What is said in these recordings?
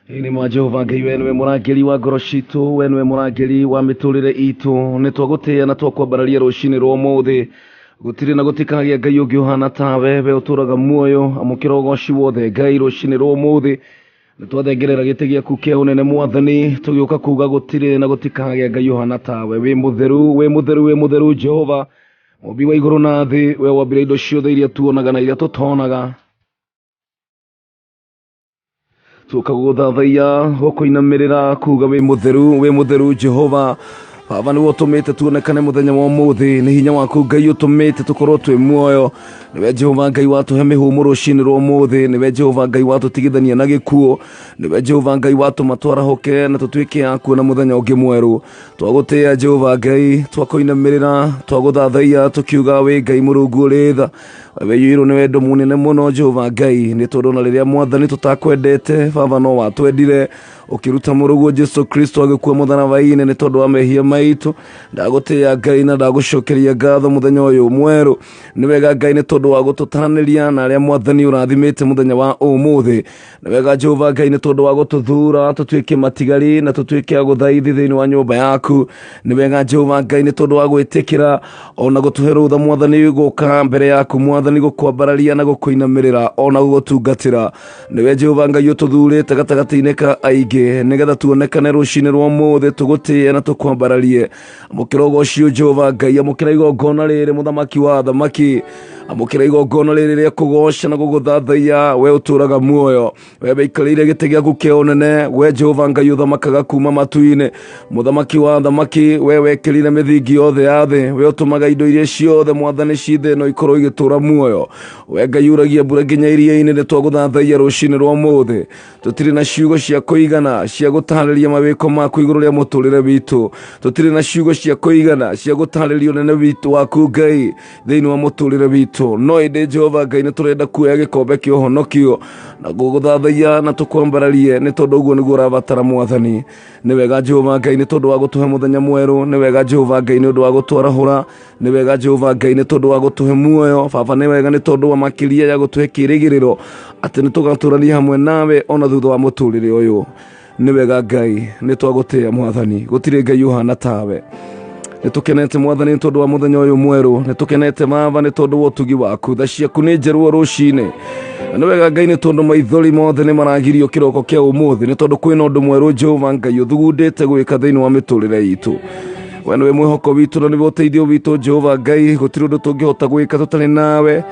Ini mwa Jehova Ngai wenwe murangeri wa ngoro citu, wenwe murangeri wa miturire itu, ni twagutia na twakwambararia rucini rwa umuthi. Gutiri na gutikagia Ngai ungi uhana tawe, we uturaga muoyo, amukira ugoci wothe Ngai rucini rwa umuthi. Ni twathengerera giti giaku kia unene Mwathani, tugiuka kuga gutiri na gutikagia Ngai uhana tawe, we mutheru Jehova, Mumbi wa iguru na thi, we wambire indo ciothe iria tuonaga na iria tutonaga. Tukaguthathaiya gukuinamirira kuga we mutheru Jehova. Baba niwe utumite tuonekane muthenya wa umuthi, ni hinya waku Ngai utumite tukorwo twi muoyo. Niwe Jehova Ngai watuhe mihumu rucini rwa umuthi, niwe Jehova Ngai watutigithania na gikuo, niwe Jehova Ngai watuma twarahoke na tutuike aku na muthenya ungi mweru. Twagutia Jehova Ngai, twakuinamirira, twaguthathaiya tukiuga we Ngai Murungu uritha. We yiru ni wendo munene muno Jehova Ngai, ni tondu na riria Mwathani tutakwendete Baba no watwendire ukiruta murugu Jesu Kristo agikua mutharaba-ini ni tondu wa mehia maitu. Ndagutia Ngai na ndagucokeria ngatho muthenya uyu mweru. Ni wega Ngai ni tondu wa gututaraniria na aria Mwathani urathimite muthenya wa umuthi. Ni wega Jehova Ngai ni tondu wa gututhura tutuike matigari na tutuike aguthaithi thiini wa nyumba yaku. Ni wega Jehova Ngai ni tondu wa gwitikira ona gutuhe rutha Mwathani guka mbere yaku Mwathani gukwambararia na gukuinamirira ona gugutungatira. Niwe Jehova Ngai ututhurite gatagati-ini ka aingi nigetha tuonekane rucini rwa umuthi tugutie na tukwambararie. Amukira ugoci Jehova Ngai, amukira igongona riri muthamaki wa thamaki, amukira igongona riri ria kugoca na guguthathaiya. We uturaga muoyo, we baikarire giti giaku kia unene, we Jehova Ngai uthamakaga kuma matu-ini, muthamaki wa thamaki. We wekirire mithingi yothe ya thi, we utumaga indo iria ciothe Mwathani cithe no ikorwo igitura muoyo. We Ngai uragia mbura nginya iria-ini, ni twaguthathaiya rucini rwa umuthi. Tutiri na ciugo cia kuigana cia gutariria mawiko maku iguru ria muturire witu, tutiri na ciugo cia kuigana cia gutariria unene witu waku Ngai thiini wa muturire witu. No indi Jehova Ngai ni turenda kuoya gikombe kia uhonokio na guguthathaiya na tukwambararie, ni tondu uguo niguo urabatara Mwathani. Ni wega Jehova Ngai ni tondu wa gutuhe muthenya mweru, ni wega Jehova Ngai ni undu wa gutwarahura, ni wega Jehova Ngai ni tondu wa gutuhe muoyo. Baba ni wega ni tondu wa makiria ya gutuhe kirigiriro ati ni tugaturania hamwe nawe ona thutha wa muturire uyu. Ni wega Ngai ni twagutia Mwathani, gutire Ngai uhana tawe. Ni tukenete Mwathani ni tondu wa muthenya uyu mweru, ni tukenete Baba ni tondu wa utugi waku. Tha ciaku ni njeru rucini. Ni wega Ngai ni tondu maithori mothe ni maragirio kiroko kia umuthi, ni tondu kwina undu mweru Jehova Ngai uthugundite gwika thiini wa miturire itu. We niwe mwihoko witu na niwe uteithio witu Jehova Ngai, gutiri undu tungihota gwika tutari nawe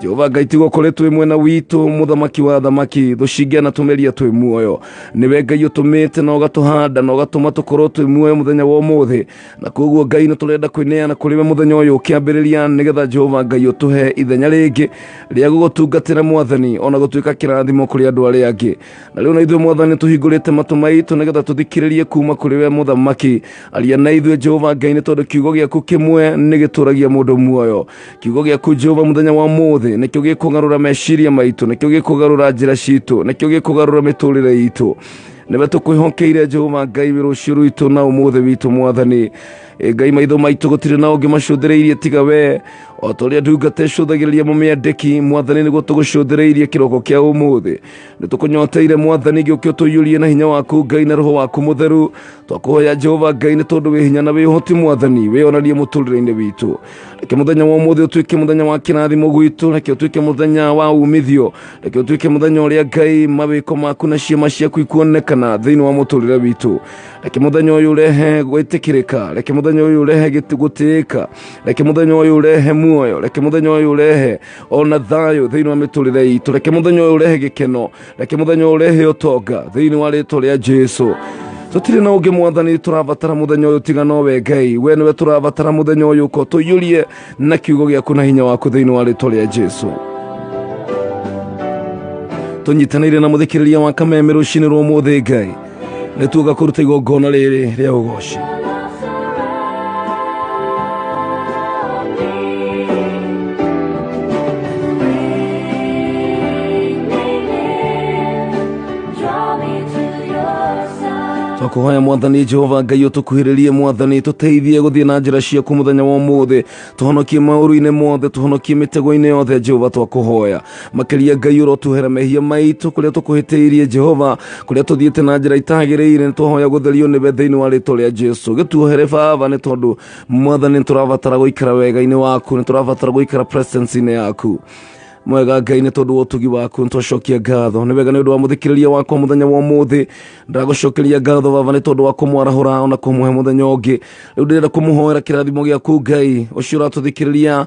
Jehova Ngai. Tigo kore twi mwena witu muthamaki wa thamaki, thucingia na tumeria twi muoyo. Niwe Ngai utumite na ugatuhanda na ugatuma tukorwo twi muoyo muthenya wa umuthi, na koguo Ngai ni turenda kwineana kuri we muthenya uyu ukiambiriria, nigetha Jehova Ngai utuhe ithenya ringi ria gugutungatira Mwathani ona gutuika kirathimo kuri andu aria angi. Na riu na ithuĩ Mwathani tuhingurite matu maitu nigetha tuthikiririe kuma kuri we muthamaki. Aria na ithuĩ Jehova Ngai ni tondu kiugo giaku kimwe ni gituragia mundu muoyo. Kiugo giaku Jehova muthenya wa umuthi nikio gikugarura meciria maitu, nikio gikugarura njira citu, nikio gikugarura miturire itu. Niwe tukwihokeire Jehova Ngai rucio rwitu na umuthi witu Mwathani. Ngai maitho maitu gutire na ungi macuthiriirie tiga we, o toria ndungata icuthagiriria mumiendeki Mwathani niguo tugucuthiriirie kiroko kia umuthi. Ni tukunyoteire Mwathani giuke utuyurie na hinya waku Ngai na roho waku mutheru. Twakuhoya Jehova Ngai ni tondu wi hinya na wi uhoti Mwathani, wi onarie muturire-ini witu. Reke muthenya wa umuthi utuike muthenya wa kirathimo gwitu, reke utuike muthenya wa umithio, reke utuike muthenya uria Ngai mawiko maku na ciama ciaku ikuonekana thiini wa muturire witu. Reke muthenya uyu urehe gwitikirika, reke muthenya uyu urehe gutigutika, reke muthenya uyu urehe muoyo, reke muthenya uyu urehe ona thayo thiini wa miturire itu, reke muthenya uyu urehe gikeno, reke muthenya uyu urehe utonga thiini wa ritwa ria Jesu. Tutire na ungi Mwathani turabatara muthenya uyu tiga nowe Ngai. We niwe turabatara muthenya uyu ko tuyurie na kiugo giaku na hinya waku thiini wa ritwa ria Jesu. Tunyitanire na muthikiriria wa kameme rucini rwa umuthi Ngai, ni tuga kuruta igongona riri ria ugoci. ndakuhoya mwathani Jehova Ngai utukuhiririe mwathani tuteithie guthie na njira ciaku muthenya wa umuthi tuhonokie mauru-ine mothe tuhonokie mitego-ine yothe Jehova twakuhoya makiria Ngai urotuhere mehia maitu kuria tukuhitiirie Jehova kuria tuthiete na njira itagiriire nitwahoya gutherio niwe thiini wa ritwa ria Jesu gituohere Baba ni tondu mwathani turabatara guikara wega-ini waku niturabatara guikara presence-ine yaku mwega Ngai ni tondu wotugi waku ntwacokia ngatho ni wega ni undu wa muthikiriria wakwa muthenya wa umuthi ndagucokeria ngatho Baba ni tondu wa kumwarahura ona kumuhe muthenya ungi riu ndirenda kumuhoera kirathimo giaku Ngai ucio uratuthikiriria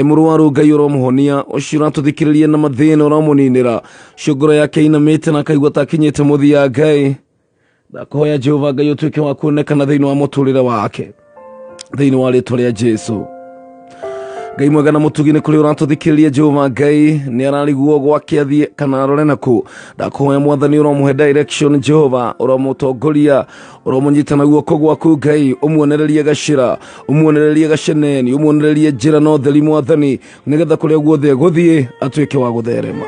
murwaru Ngai uromuhonia ucio uratuthikiriria na mathina uramuninira cio ngoro yake inamite na kaigua takinyite muthia Ngai ndakuhoya Jehova Ngai utuike wa kuonekana thiini wa muturire wake thiini wa ritwa ria Jesu Ngai mwega na mutugi ni kuri uratuthikiriria Jehova Ngai ni arariguo gwake athie kana arore naku ndakuhoya mwathani uromuhe direction Jehova uromutongoria uromunyitana guoko gwaku Ngai umuonererie gacira umuonererie gaceneni umuonererie njira no theri mwathani nigetha kuria guothe guthie atuike wa gutherema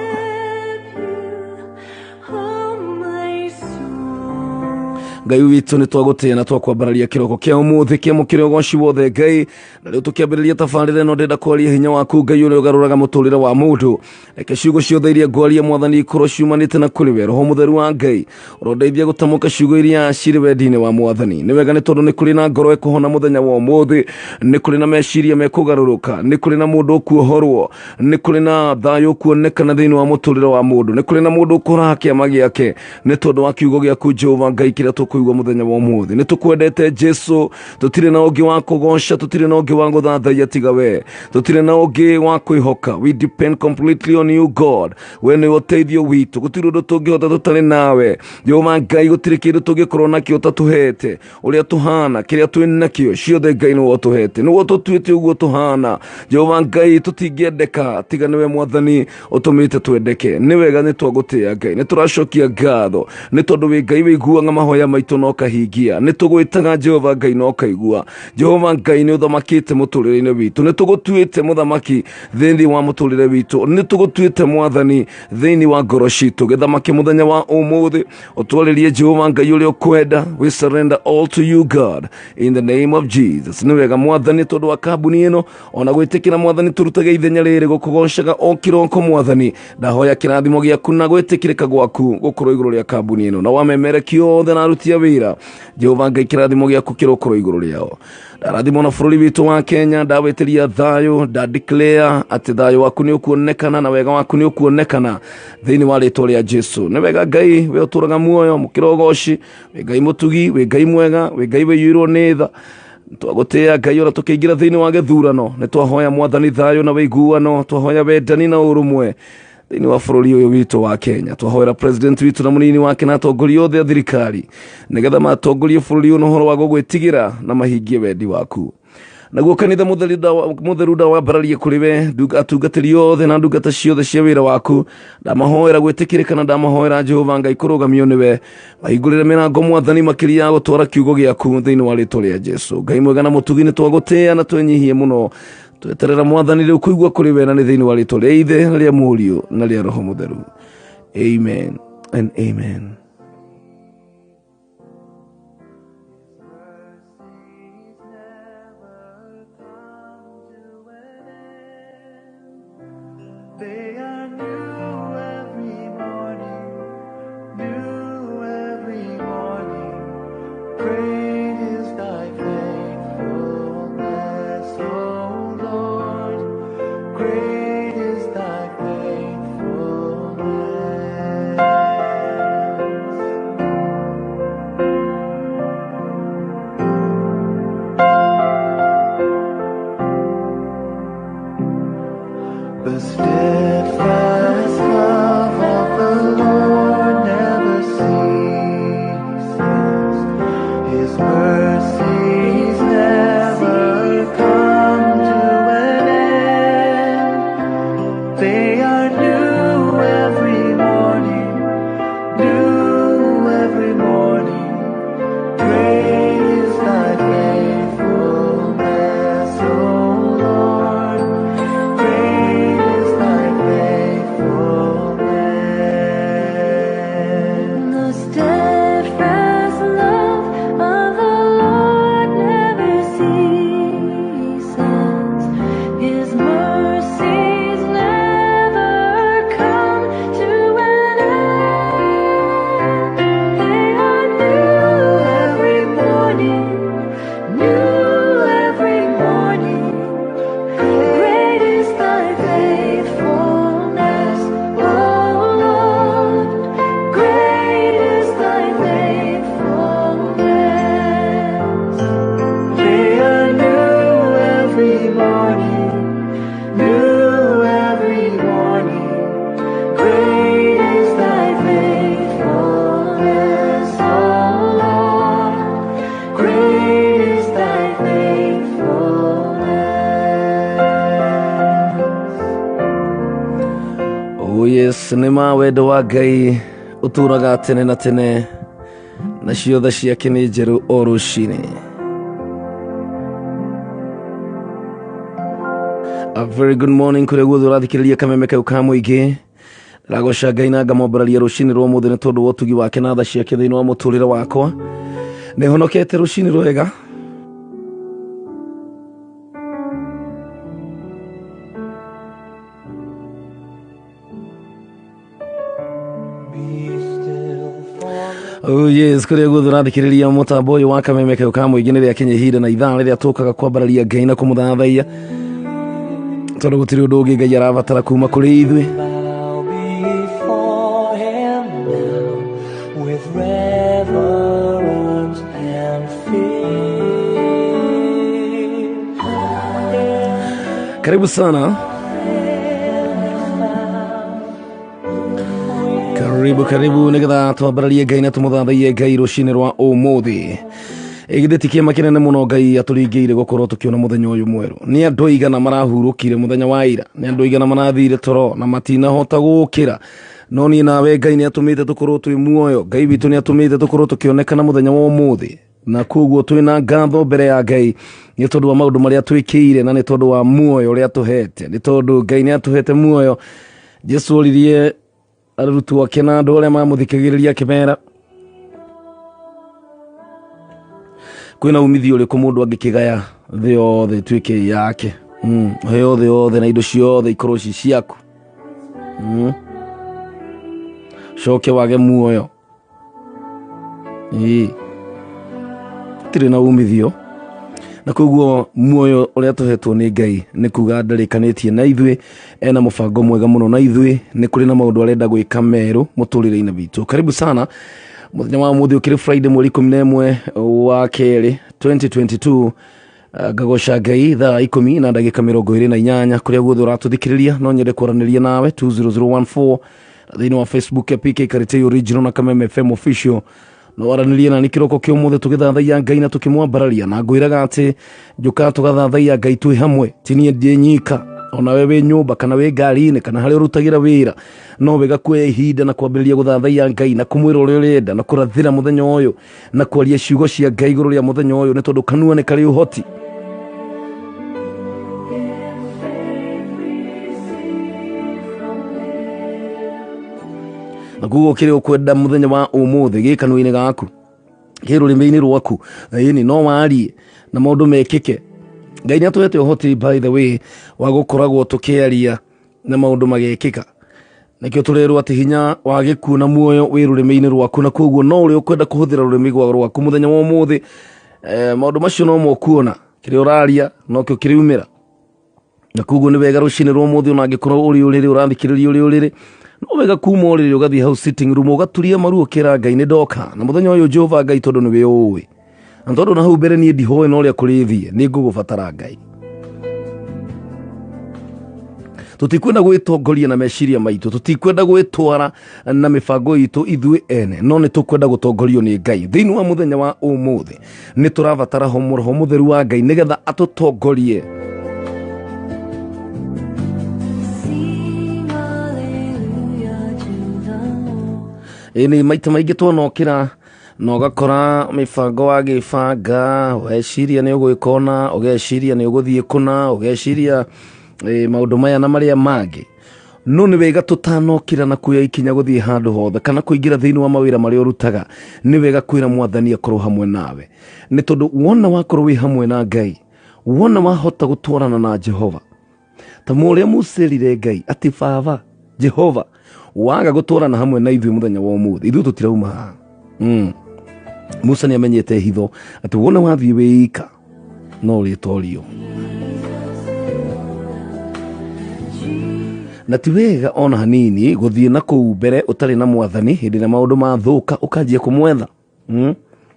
Ngai witu ni twagutia na twakwambararia kiroko kia umuthi kia mukire goci wothe Ngai na riu tukiambiriria tabarire no ndenda kwaria hinya waku Ngai uri ugaruraga muturire wa mundu reke ciugo ciothe iria ngwaria mwathani ikorwo ciumanite na kuri we roho mutheru wa Ngai urondeithia gutamuka ciugo iria ciri wendi-ini wa mwathani ni wega ni tondu ni kuri na ngoro ekuhona muthenya wa umuthi ni kuri na meciria mekugaruruka ni kuri na mundu ukuohorwo ni kuri na thayu kuonekana thiini wa muturire wa mundu ni kuri na mundu ukuraha kiama giake ni tondu wa kiugo giaku Jehova Ngai kiria kuigwa muthenya wa umuthi ni tukwendete Jesu tutire na ungi wa kugoca tutire na ungi wa guthathaia tiga we tutire na ungi wa kwihoka we depend completely on you God we ni uteithio witu gutire undu tungihota tutari nawe Jehova Ngai gutire kindu tungikorwo nakio tatuhete uria tuhana kiria twina nakio ciothe Ngai ni wotuhete ni wotutuite uguo tuhana Jehova Ngai tutingiendeka tiga niwe mwathani utumite twendeke ni wega ni twagutia Ngai ni turacokia ngatho ni tondu we Ngai wiguanga mahoya maitu no kahingia ni tugwitaga Jehova Ngai no kaigua Jehova Ngai ni uthamakite muturire-ini witu ni tugutuite muthamaki thiini wa muturire witu ni tugutuite mwathani thiini wa ngoro citu githamaki muthenya wa umuthi utwaririe Jehova Ngai uria ukwenda we surrender all to you God in the name of Jesus ni wega mwathani tondu wa kambuni ino ona gwitikira mwathani turutage ithenya riri gukugocaga o kiroko mwathani ndahoya kirathimo giaku na gwitikirika gwaku gukorwo iguru ria kambuni ino na wamemerekio othe na aruti a wira Jehova Ngai kirathimo giaku kirokorwo iguru riao ndarathimo na bururi witu wa Kenya ndawitiria thayu nda declare ati thayu waku ni ukuonekana na wega waku ni ukuonekana thiini wa ritwa ria Jesu ni wega Ngai we uturaga muoyo mukirogoci we Ngai mutugi we Ngai mwega we Ngai we yurwo ni tha twagutia Ngai ora tukiingira thiini wa githurano ni twahoya mwathani thayu na wiguano twahoya wendani na urumwe thiini wa bururi uyu witu wa Kenya twahoera president witu na munini wake na atongoria othe a thirikari nigetha matongorie bururi uyu na uhoro wa gugwitigira na mahingie wendi waku naguo kanitha mutheru ndawambararie kuri we atungatiri othe na ndungata ciothe cia wira waku ndamahoera gwitikirika na ndamahoera Jehova Ngai kurugamio niwe mahingurire mirango mwathani makiria ya gutwara kiugo giaku thiini wa ritwa ria Jesu Ngai mwega na mutugi ni twagutia na twenyihie muno tweterera mwathani riu kuigua kuri we na ni thiini wa ritwa ria Ithe na ria Muriu na ria Roho Mutheru amen and amen. They are new every morning. Great is thy faithfulness, O Lord. Great is thy faithfulness. Sinema wendo wa Ngai uturaga tene na tene, na ciothe ciake nĩ njerũ o rũcinĩ. A very good morning kũrĩa guothe ũrathikĩrĩria kameme kau ka mũingĩ. Ndĩragoca Ngai na ngamwambararia rũcinĩ rwa ũmũthĩ nĩ tondũ wa ũtugi wake na tha ciake thĩinĩ wa mũtũrĩre wakwa. Nĩhonokete rũcinĩ rwega. Oh yes, kũrĩa guothe ũrathikĩrĩria mũtambo ũyũ wa kameme kau ka mũingĩ nĩ rĩakinya ihinda na ithaa rĩrĩa tũkaga kwambararia Ngai na kũmũthathaiya, tondũ gũtirĩ ũndũ ũngĩ Ngai arabatara kuma kũrĩ ithuĩ. Karibu sana. Karibu nĩgetha twambararie Ngai na tũmũthathaiye Ngai rũcinĩ rwa ũmũthĩ. Githĩ ti kĩama kĩnene mũno Ngai atũringĩire gũkorwo tũkĩona mũthenya ũyũ mwerũ. Nĩ andũ aigana marahurũkire mũthenya wa ira, nĩ andũ aigana marathire toro na matinahota gũkĩra, no niĩ nawe Ngai nĩ atũmĩte tũkorwo twĩ muoyo. Ngai witũ nĩ atũmĩte tũkorwo tũkĩonekana mũthenya wa ũmũthĩ, na koguo twĩna ngatho mbere ya Ngai nĩ tondũ wa maũndũ marĩa twĩkĩire na nĩ tondũ wa muoyo ũrĩa atũhete, nĩ tondũ Ngai nĩ atũhete muoyo. Jesu oririe arutwo ake na andũ arĩa mamũthikagĩrĩria akĩmera, kwĩna umithio ũrĩkũ mũndũ angĩkĩgaya thĩ yothe ĩtuĩke yake, thĩ yothe na indo ciothe ikorwo ci ciaku, coke wage muoyo? Tĩrĩ na umithio. Na koguo muoyo ũrĩa tũhetwo nĩ Ngai nĩ kuga ndarĩkanĩtie na ithuĩ, ena mũbango mwega mũno na ithuĩ, nĩ kũrĩ na maũndũ arenda gwĩka merũ mũtũrĩre-inĩ witũ. Karibu sana. Mũthenya wa mũthĩ ũkĩrĩ Friday mweri 11 wa kerĩ 2022. Ngagoca Ngai thaa 10 na ndagĩka 28 kũrĩa guothe ũratũthikĩrĩria. No nyende kwaranĩria nawe 20014 thĩinĩ wa Facebook ya PK Karitei Original na Kameme FM Official. No waranĩria na nĩ kĩroko kĩa ũmũthĩ tũgĩthathaiya Ngai na tũkĩmwambararia, na ngwĩraga atĩ njũka tũgathathaiya Ngai twĩ hamwe, ti niĩ ndĩ nyika. Ona we wĩ nyũmba kana wĩ ngari-inĩ kana harĩa ũrutagĩra wĩra, no wega kuoya ihinda na kwambĩrĩria gũthathaiya Ngai na kũmwĩra ũrĩa ũrenda na kũrathĩra mũthenya ũyũ na kwaria ciugo cia Ngai igũrũ rĩa mũthenya ũyũ, nĩ tondũ kanua nĩ karĩ ũhoti. Na koguo kĩrĩ ũkwenda mũthenya wa ũmũthĩ gĩ kanua-inĩ gaku, kĩ rũrĩmĩ-inĩ rwaku, ĩni no warie na maũndũ mekĩke. Ngai nĩ atũhete ũhoti by the way wa gũkoragwo tũkĩaria na maũndũ magekĩka. Nĩkĩo tũrerwo atĩ hinya wa gĩkuũ na muoyo wĩ rũrĩmĩ-inĩ rwaku, na koguo no ũrĩa ũkwenda kũhũthĩra rũrĩmĩ rwaku mũthenya wa ũmũthĩ. Maũndũ macio no mokuona, kĩrĩa ũraria no kĩo kĩrĩumĩra. Na koguo nĩ wega rũcinĩ rwa ũmũthĩ ona angĩkorwo ũrĩ ũrĩrĩ ũrathikĩrĩria ũrĩ ũrĩrĩ, no wega kuma ũrĩrĩ ũgathiĩ hau sitting room ũgaturia maru ũkĩra Ngai nĩ ndoka na mũthenya ũyũ Jehova Ngai tondũ nĩwe ũĩ, na tondũ na hau mbere niĩ ndihoĩ na ũrĩa kũrĩthiĩ nĩ ngũgũbatara Ngai. Tũtikwenda gwĩtongoria na meciria maitũ, tũtikwenda gwĩtwara na mĩbango itũ ithuĩ ene, no nĩ tũkwenda gũtongorio nĩ Ngai. Thĩinĩ wa mũthenya wa ũmũthĩ nĩ tũrabatara Roho Mũtheru wa Ngai nĩgetha atũtongorie. Ĩni maita maingĩ twanokĩra na ũgakora mĩbango wa gĩbanga, weciria nĩ ũgwĩka ũna, ũgeciria nĩ ũgũthiĩ kũna, ũgeciria maũndũ maya na marĩa mangĩ. No nĩ wega tũtanokĩra na kuoya ikinya gũthiĩ handũ hothe kana kũingĩra thĩinĩ wa mawĩra marĩa ũrutaga, nĩ wega kwĩra Mwathani akorwo hamwe nawe, nĩ tondũ wona wakorwo wĩ hamwe na Ngai, wona wahota gũtwarana na Jehova, ta mũrĩa mũcerire Ngai atĩ Baba Jehova waga gũtwarana hamwe na ithuĩ mũthenya wa ũmũthĩ, ithuĩ tũtirauma haha. Musa nĩ amenyete hitho atĩ wona wathiĩ wĩika no ũrĩtorio. Na ti wega ona hanini gũthiĩ na kũu mbere ũtarĩ na Mwathani hĩndĩ ĩrĩa maũndũ mathũka ũkanjia kũmwetha.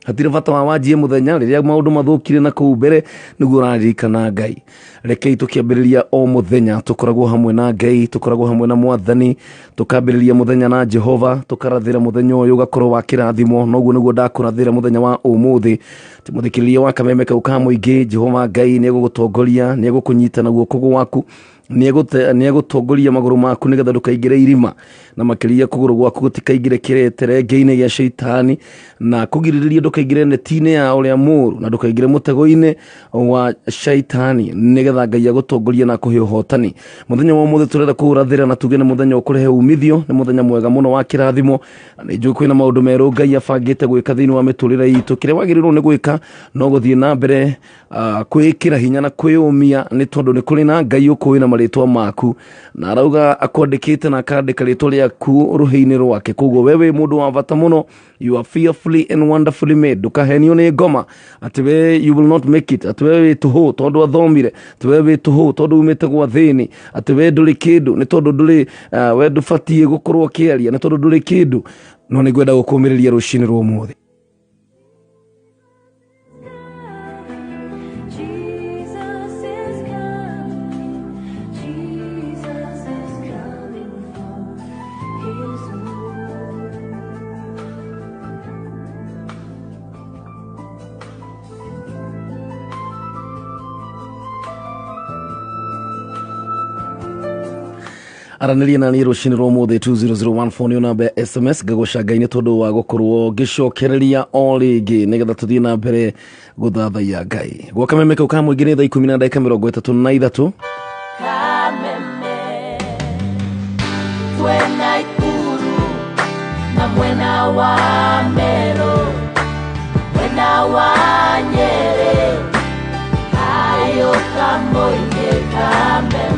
Hatirĩ bata wa wanjie mũthenya rĩrĩa maũndũ mathũkire na kũu mbere nĩguo ũraririkana Ngai. Rekei tũkĩambĩrĩria o mũthenya tũkoragwo hamwe na Ngai, tũkoragwo hamwe na Mwathani, tũkambĩrĩria mũthenya na Jehova, tũkarathĩra mũthenya ũyũ ũgakorwo wa kĩrathimo. Noguo nĩguo ndakũrathĩra mũthenya wa ũmũthĩ. Mũthikĩrĩria wa kameme kau ka mũingĩ, Jehova Ngai nĩ egũgũtongoria, nĩ egũkũnyita na guoko gwaku, niegutongoria maguru maku nigetha ndukaingire irima na makiria kuguru gwaku gutikaingire kirengeine gya shaitani na kugiririria ndukaingire netine ya uria muru na ndukaingire mutego-ini wa shaitani nigetha Ngai agutongoria na kuhe uhotani. Muthenya wa muthe turenda kuurathira na tuge ni muthenya ukurehe umithio, ni muthenya mwega muno wa kirathimo. Ni njui kwina maundu meru Ngai abangite gwika thiini wa miturire itu. Kiria wagirirwo ni gwika no guthie na mbere kwikira hinya na kwiyumia ni tondu ni kuri na Ngai ukuwina maritwa maku na arauga akwandikite na akandika ritwa riaku ruhi-ini rwake. Koguo wewe mundu wa bata muno, you are fearfully and wonderfully made. Ndukahenio ni ngoma ati we you will not make it, ati we wi tuhu tondu athomire, ati we wi tuhu tondu umite gwa thini, ati we nduri kindu ni tondu nduri we ndubatie gukorwo kiaria ni tondu nduri kindu. No ni gwenda gukumiriria rucini rwa umuthi. Araniria na ni rucini rwa umuthi 20014 ni namba ya SMS. Ngagoca Ngai ni tondu wa gukorwo ngicokereria o ringi nigetha tuthie na mbere guthathaia Ngai. Gwa kameme kau ka mwingi ni thaa 10:33 Kameme twena Ikuru na mwena wa Meru, mwena wa Nyeri, ayo kamoinge Kameme.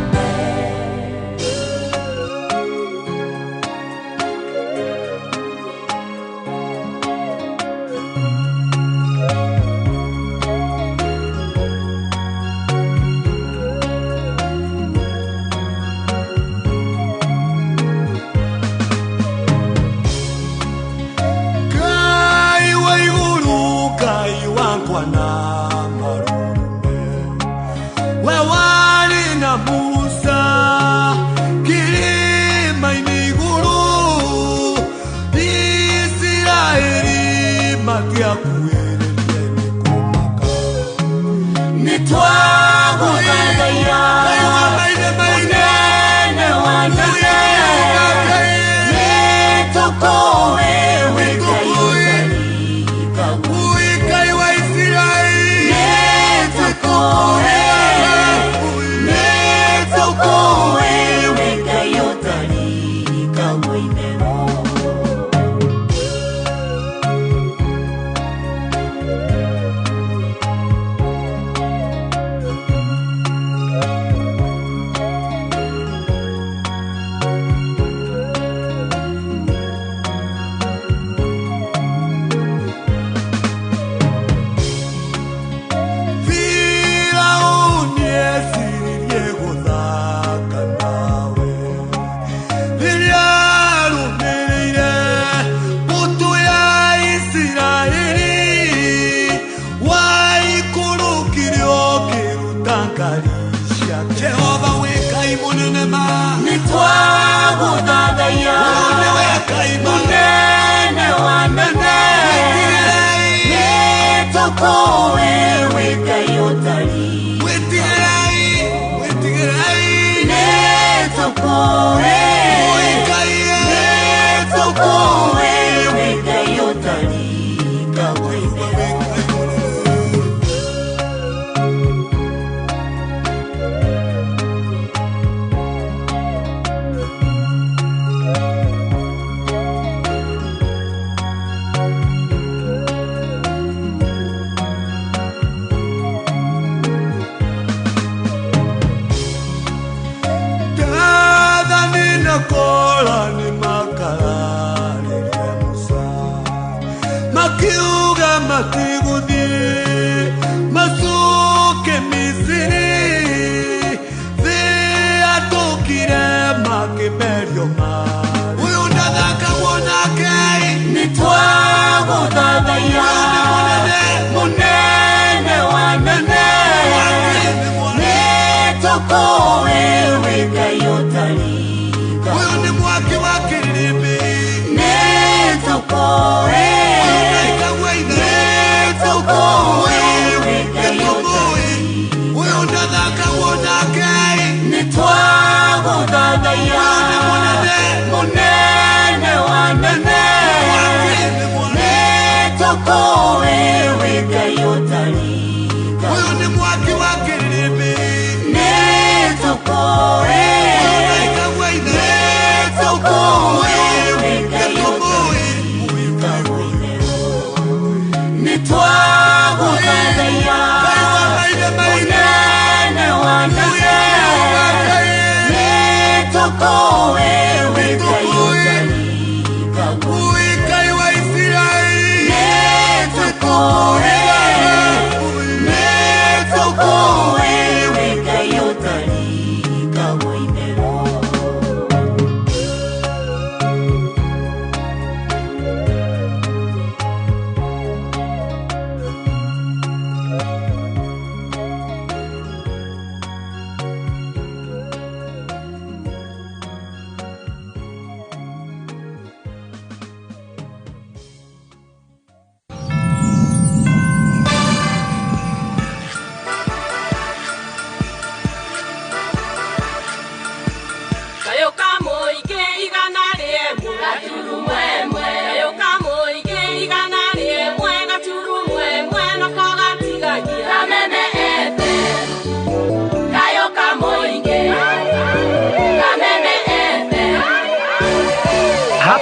Ni toi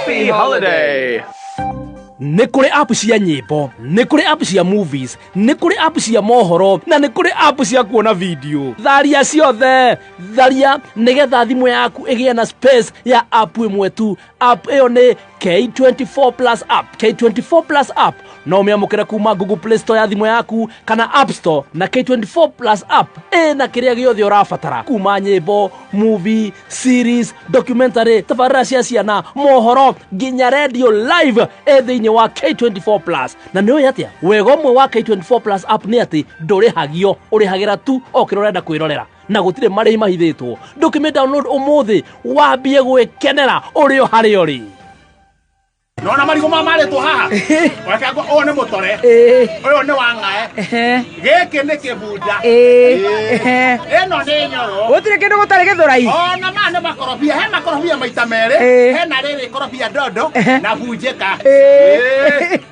Happy holiday. Nĩ kũrĩ app cia nyĩmbo, nĩ kũrĩ app cia movies, nĩ kũrĩ app cia mohoro, na nĩ kũrĩ app cia kuona video. Tharia ciothe, tharia nĩgetha thimũ yaku ĩgĩe na space ya app ĩmwe tu. App ĩyo nĩ K24 Plus app. K24 Plus app no ũmĩamũkĩre kuma Google Play Store ya thimũ yaku kana App Store, na K24 Plus app ĩna kĩrĩa gĩothe ũrabatara kuma nyĩmbo, movie, series, documentary, tabarĩra cia ciana, mohoro, nginya radio live thĩinĩ wa K24 Plus. Na nĩũĩ atĩa wega ũmwe wa K24 Plus app nĩ atĩ ndũrĩhagio, ũrĩhagĩra tu o kĩrĩa ũrenda kwĩrorera na gũtirĩ marĩhi mahithĩtwo. Ndũkĩmĩ download ũmũthĩ wambie gwĩkenera ũrĩ o harĩa ũrĩ. Nona marigo mamarĩtwo haha wakagwo o nĩ mũtore ũyũ nĩ wang'ae gĩkĩ nĩ kĩbunda ĩno nĩ nyoro gũtirĩ kĩndũ gũtarĩ gĩthũrai ona ma nĩ makorobia he makorobia maita merĩ hena rĩrĩ korobia ndondo na bunjĩka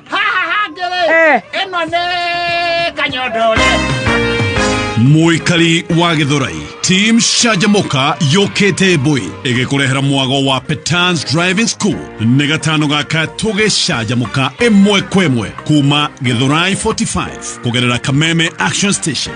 haha hangĩrĩ ĩno nĩ kanyondore. Muikari wa Githurai Team Shajamoka yokete boy igĩkũrehera mwago wa Petans Driving School nĩ gatano gaka tũgĩ Shajamoka ĩmwe kwa ĩmwe kuma Githurai 45 kũgerera Kameme Action Station.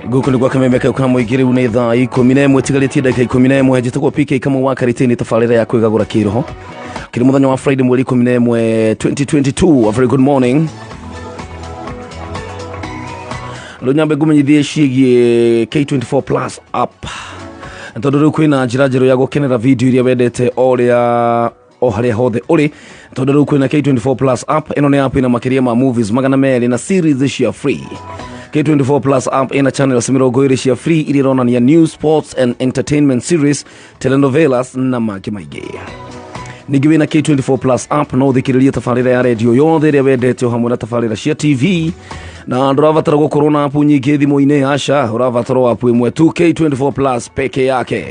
Guku nĩ gwa Kameme ka ukamo igire une thaa 11 tigarĩtie dakika 11 njĩtagwo PK kama wa Karitei nĩ tabarĩra ya Kwigagura Kiroho kĩrĩ mũthenya wa Friday mweri 11 2022. A very good morning. Nyambe ngũmenyithie ciĩgiĩ K24 Plus app tondũ rĩu kwĩna njĩra njerũ ya gũkenera video iria wendete o harĩa hothe ũrĩ, tondũ rĩu kwĩna K24 Plus app. Ĩno nĩ app ĩna makĩria ma movies magana merĩ na series cia free. K24 Plus app ina channels mirongo cia free iria ironania news, sports and entertainment series, telenovelas na mangĩ maingĩ. Ningĩ wĩna K24 Plus app no ũthikĩrĩrie tabarĩra ya radio yothe ĩrĩa wendete o hamwe na tabarĩra cia TV, na ndũrabatara gũkorwo na app nyingĩ thimũ-inĩ. Aca, ũrabatara app ĩmwe tu, K24 Plus peke yake.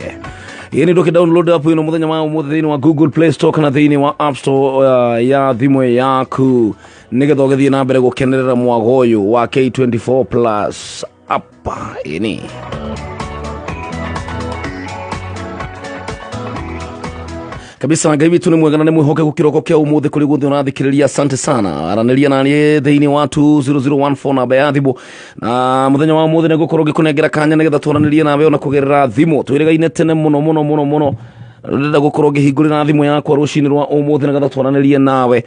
Yeni ndoke download app ino muthenya wa ũmũthĩ thĩinĩ wa Google Play Store kana thĩinĩ wa App Store ya thimũ yaku nĩgetha ũgĩthiĩ na mbere gũkenerera mwago ũyũ wa K24 Plus app ini. Kabisa Ngai witũ nĩ mwega na nĩ mwĩhokeku kĩroko kĩa ũmũthĩ kũrĩ guothe ũrathikĩrĩria. Asante sana. Aranĩria naniĩ thĩinĩ wa 2014 namba ya thimũ, na mũthenya wa ũmũthĩ nĩ ngũkorwo ngĩkũnengera kanya nĩgetha twaranĩrie nawe ona kũgerera thimũ. Twĩrĩgaine tene mũno ndĩrenda gũkorwo ngĩhingũrĩra thimũ yakwa rũcinĩ rwa ũmũthĩ nĩgetha twaranĩrie nawe.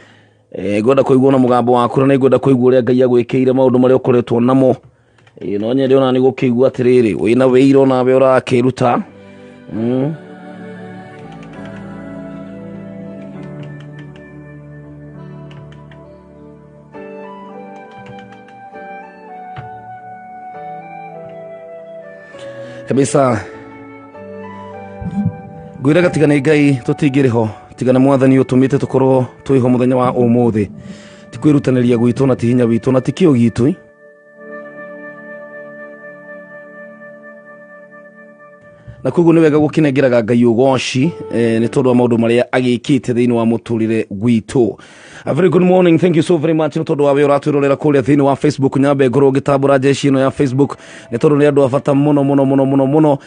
Ngwenda kũigua na mũgambo waku na ngwenda kũigua ũrĩa Ngai agwĩkĩire maũndũ marĩa ũkoretwo namo. No nyende ona nĩ gũkĩigua atĩrĩrĩ wĩna wĩira nawe ũrakĩruta. Kabisa gwĩraga tiga nĩ Ngai tũtingĩrĩ ho, tiga nĩ Mwathani ũtũmĩte tũkorwo twĩho mũthenya wa ũmũthĩ. Ti kwĩrutanĩria gwitũ na ti hinya witũ na ti kĩo gitũ. Na koguo nĩ wega gũkĩnengeraga Ngai ũgooci nĩ tondũ wa maũndũ marĩa agĩkĩte thĩinĩ wa mũtũrĩre gwitũ. A very good morning, thank you so very much nĩ tondũ wa wĩ ũratwĩrorera kũrĩa thĩinĩ wa Facebook. Nyambe ngorwo ngĩtambũra njeci ĩno ya Facebook nĩ tondũ nĩ andũ a bata mũno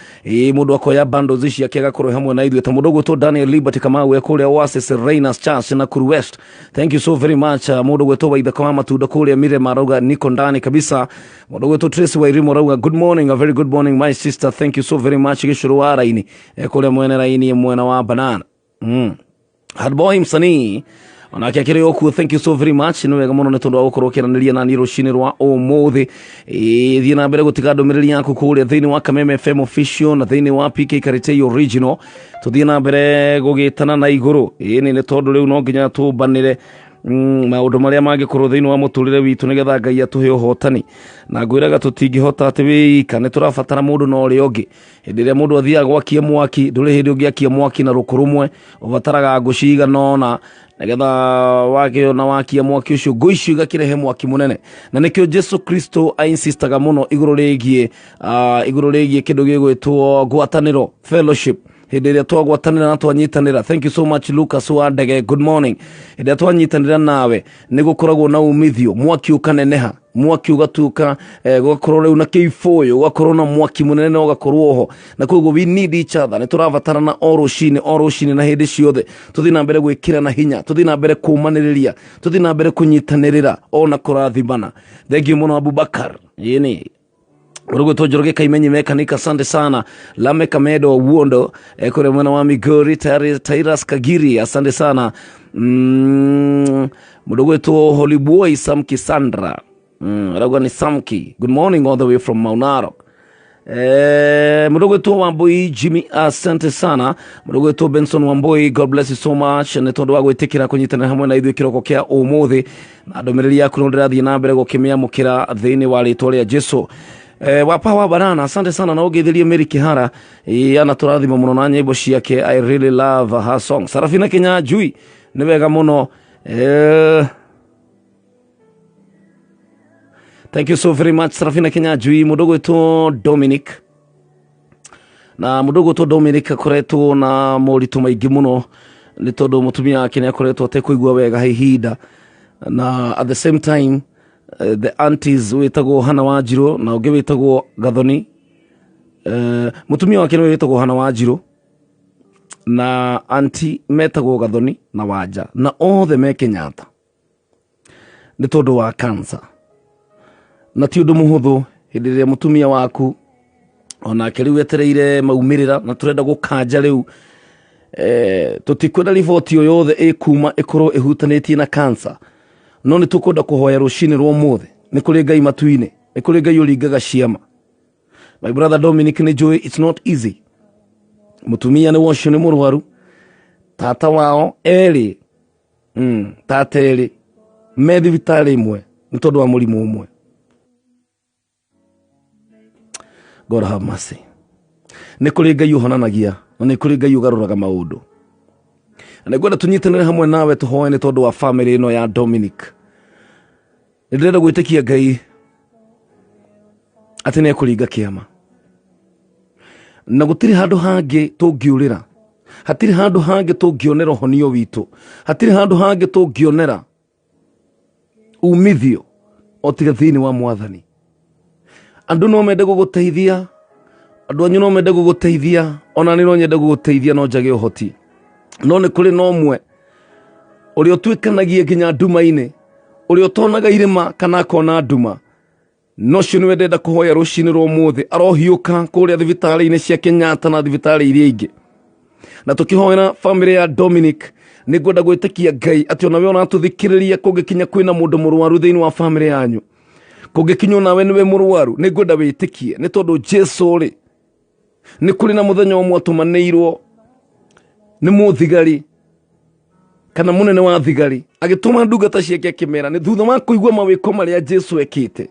mũndũ akoya bundles ici agakorwo hamwe na ithuĩ ta mũndũ gwĩtwo Daniel Liberty Kamau kũrĩa Oasis Rainers Church na Kuru West. Thank you so very much. Mũndũ gwĩtwo Waithaka wa Matunda kũrĩa Mirema arauga niko ndani kabisa. Mũndũ gwĩtwo Tracy Wairimu arauga good morning, a very good morning my sister, thank you so very much. Gĩcũrũ wa raini kũrĩa mwene raini mwena wa Banana. Hard boy msanii onake akĩrĩ okuo, thank you so very much. Nĩ wega mũno nĩ tondũ wa gũkorwo ũkĩaranĩria naniĩ rũcinĩ rwa ũmũthĩ. Thiĩ na mbere gũtiga ndũmĩrĩri yaku kũrĩa thĩinĩ wa Kameme FM official na thĩinĩ wa PK Karitei original. Tũthiĩ na mbere gũgĩtana na igũrũ. Nĩ tondũ rĩu no nginya tũmbanĩre maũndũ marĩa mangĩkorwo thĩinĩ wa mũtũrĩre witũ nĩgetha Ngai atũhe ũhotani. Na ngwĩraga tũtingĩhota atĩ wĩika, nĩ tũrabatara mũndũ na ũrĩa ũngĩ. Hĩndĩ ĩrĩa mũndũ athiaga gwakia mwaki, ndũrĩ hĩndĩ ũngĩakia mwaki na rũkũ rũmwe, ũbataraga ngũ cigana ũna nĩgetha wakĩona wakia mwaki ũcio ngũ icio igakĩrehe mwaki mũnene. Na nĩkĩo Jesu Kristo ainsistaga mũno igũrũ rĩgiĩ kĩndũ gĩgwĩtwo ngwatanĩro, fellowship. hĩndĩ ĩrĩa twagwatanĩra na twanyitanĩra. Thank you so much Lucas wa Ndege, good morning. Hĩndĩ ĩrĩa twanyitanĩra nawe nĩ gũkoragwo na umithio, mwaki ũkaneneha, mwaki ũgatuĩka gũgakorwo rĩu na kĩibũyũ, ũgakorwo na mwaki mũnene na ũgakorwo ho, na koguo we need each other. Nĩ tũrabatarana o rũcinĩ na hĩndĩ ciothe, tũthiĩ na mbere gwĩkĩrana hinya, tũthiĩ na mbere kũmanĩrĩria, tũthiĩ na mbere kũnyitanĩrĩra ona kũrathimana. Thank you mũno Abubakar. Yeni Urugu Tojoroge Kaimenyi Mekanika, asante sana. Lame Kamedo Wuondo kule mwana wa Migori, Tairas Kagiri, asante sana. Mudogo to Holy Boy Samki Sandra, Ragwa ni Samki, good morning all the way from Maunaro. Mudogo to Wamboi Jimmy, asante sana. Mudogo to Benson Wamboi, God bless you so much. Netondo wago itekira kunyitana hamwe na idhu kiroko kia umuthi na domereri yaku nondirathi na mbere gukimia mukira thiini wa ritwa ria Jesu. Wapa wa Barana, asante sana na ugeithirie Mary Kihara, ana turathima muno na nyimbo ciake. I really love her song. Sarafina Kenya Jui ni wega muno. Thank you so very much Sarafina Kenya Jui. Mudogo to Dominic, na mudogo to Dominic akoretwo na moritu maingĩ muno ni tondu mutumia wake ni akoretwo atekũigua wega ihinda, na at the same time the aunties wetagwo Hana Wanjiru na ungi wetagwo Gathoni. Mutumia wake ni wetagwo Hana Wanjiru na auntie metagwo Gathoni na Wanja, na othe me Kenyatta ni tondu wa cancer. Na ti undu muhuthu hindi ria mutumia waku ona keriu etereire maumirira, na turenda gukanja riu tutikwenda riboti yo yothe ikuma ikorwo ihutanitie na cancer, no ni tukwenda kuhoya rucini rwa muthe. Ni kuri Ngai matuine, ni kuri Ngai uringaga ciama. My brother Dominic ni joy, it's not easy. Mutumia ni wocio ni murwaru, tata wao eri tata eri me thibitari imwe ni tondu wa murimu umwe. God have mercy. Ni kuri Ngai uhonanagia, na ni kuri Ngai ugaruraga maundu. Na ngwenda tunyitanire hamwe nawe tuhoe ni tondu wa family ino ya Dominic. Ndirenda gwitikia Ngai ati ni ekuringa kiama, na gutiri handu hangi tungiurira, hatiri handu hangi tungionera honio witu, hatiri handu hangi tungionera umithio otiga thiini wa Mwathani. Andu no mende guguteithia, andu anyu no mende guguteithia, ona ni no nyende guguteithia no njage uhoti, no ni kuri no mwe uri otwikanagie nginya nduma-ini, uri otonaga irima kana akona nduma, no cio ni wendenda kuhoya rucini rwa muthi arohiuka kuria thibitari-ini cia Kenyatta na thibitari iria ingi. Na tukihoera family ya Dominic ni ngwenda gwitikia Ngai ati ona we ona tuthikiriria kungikinya kwina mundu murwaru thiini wa family yanyu, kungikinya nawe niwe murwaru, ni ngwenda witikie ni tondu Jesu ri ni kuri na muthenya umwe atumanirwo ni muthigari kana munene wa thigari agituma ndungata ciake akimera ni thutha wa kuigua mawiko maria Jesu ekite,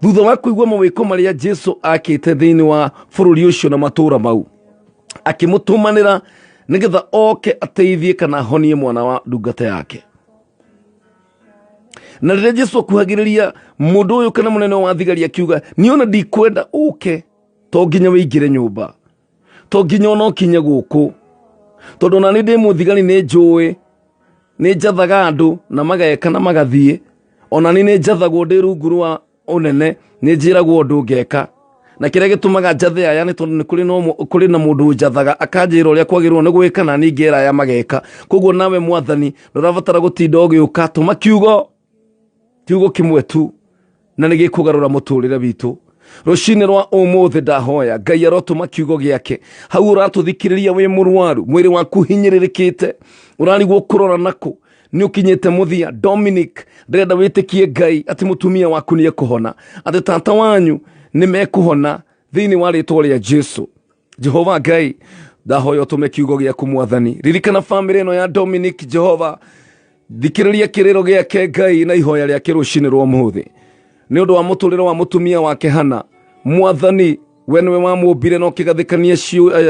thutha wa kuigua mawiko maria Jesu akite thiini wa bururi ucio na matura mau, akimutumanira nigetha oke ateithie kana honie mwana wa ndungata yake. Na rĩrĩa Jesu akuhagĩrĩria mũndũ ũyũ kana mũnene wa thigari akiuga niona ndikwenda ũke, to nginya wĩingĩre nyũmba, to nginya ona ũkinye gũkũ, tondũ na nĩ ndĩ mũthigari nĩ njũĩ, nĩ njathaga andũ na mageka na magathiĩ, ona nĩ njathagwo ndĩ rungu rwa ũnene, nĩ njĩragwo ũndũ ngeka, na kĩrĩa gĩtũmaga njathe aya nĩ tondũ nĩ kũrĩ na mũndũ njathaga akanjĩra ũrĩa kwagĩrĩirwo nĩ gwĩka na niĩ ngera aya mageka. Koguo nawe Mwathani ndũrabatara gũtinda ũgĩũka, tũma kiugo kimwe tu na nĩ gĩkũgarũra mũtũrĩre witũ. Rucini rwa ũmũthĩ ndahoya Ngai arotũma kiugo gĩake hau ũratũthikĩrĩria wĩ mũrwaru, mwĩrĩ waku hinyĩrĩrĩkĩte, ũrarigwo kũrora nakũ, nĩ ũkinyĩte mũthia. Dominic ndĩrenda wĩtĩkie Ngai ati mũtumia waku nĩ ekũhona, ati tata wanyu nĩ mekũhona thĩinĩ wa rĩtwa rĩa Jesu. Jehova Ngai ndahoya ũtũme kiugo gĩaku Mwathani. Ririkana family ino ya Dominic Jehova, thikĩrĩria kĩrĩro gĩake Ngai na ihoya rĩake rucini rwa ũmũthĩ nĩ ũndũ wa mũtũrĩre wa mũtumia wake Hana. Mwathani we nĩwe wamũmbire na ũkĩgathĩkania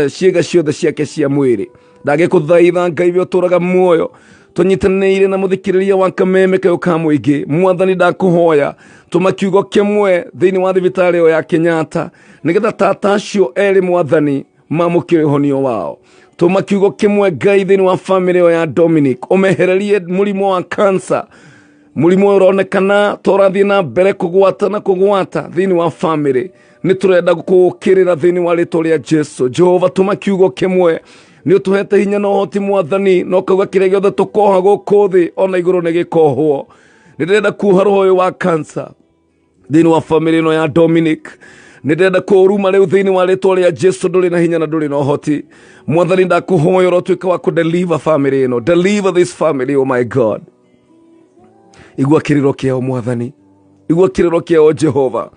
ciĩga ciothe ciake cia mwĩrĩ. Ndagĩkũthaitha Ngai we ũtũraga muoyo, tũnyitanĩire na mũthikĩrĩria wa kameme kayo ka mũingĩ. Mwathani ndakũhoya tũma kiugo kĩmwe thĩinĩ wa thibitarĩ ĩyo ya Kenyatta, nĩgetha tata acio erĩ Mwathani mamukire honio wao. Tuma kiugo kimwe Ngai thiini wa family ya Dominic, umehererie murimo wa cancer, murimo uronekana torathie na mbere kugwata thiini wa family. Ni turenda gukukirira thiini wa ritwa ria Jesu. Jehova, tuma kiugo kimwe, ni utuhete hinya na uhoti Mwathani, no kauga kiria giothe tukoha guku thi ona iguru ni gikohwo. Ndirenda kuha roho uyu wa cancer thiini wa family no ya Dominic. Ndirenda kuruma riu thiini wa ritwa ria Jesu. Nduri na hinya na nduri na uhoti Mwathani, ndakuhoya rotwika wa kudeliver family ino, deliver this family, oh my God. Igua kiriro kiao Mwathani, igua kiriro kiao Jehova,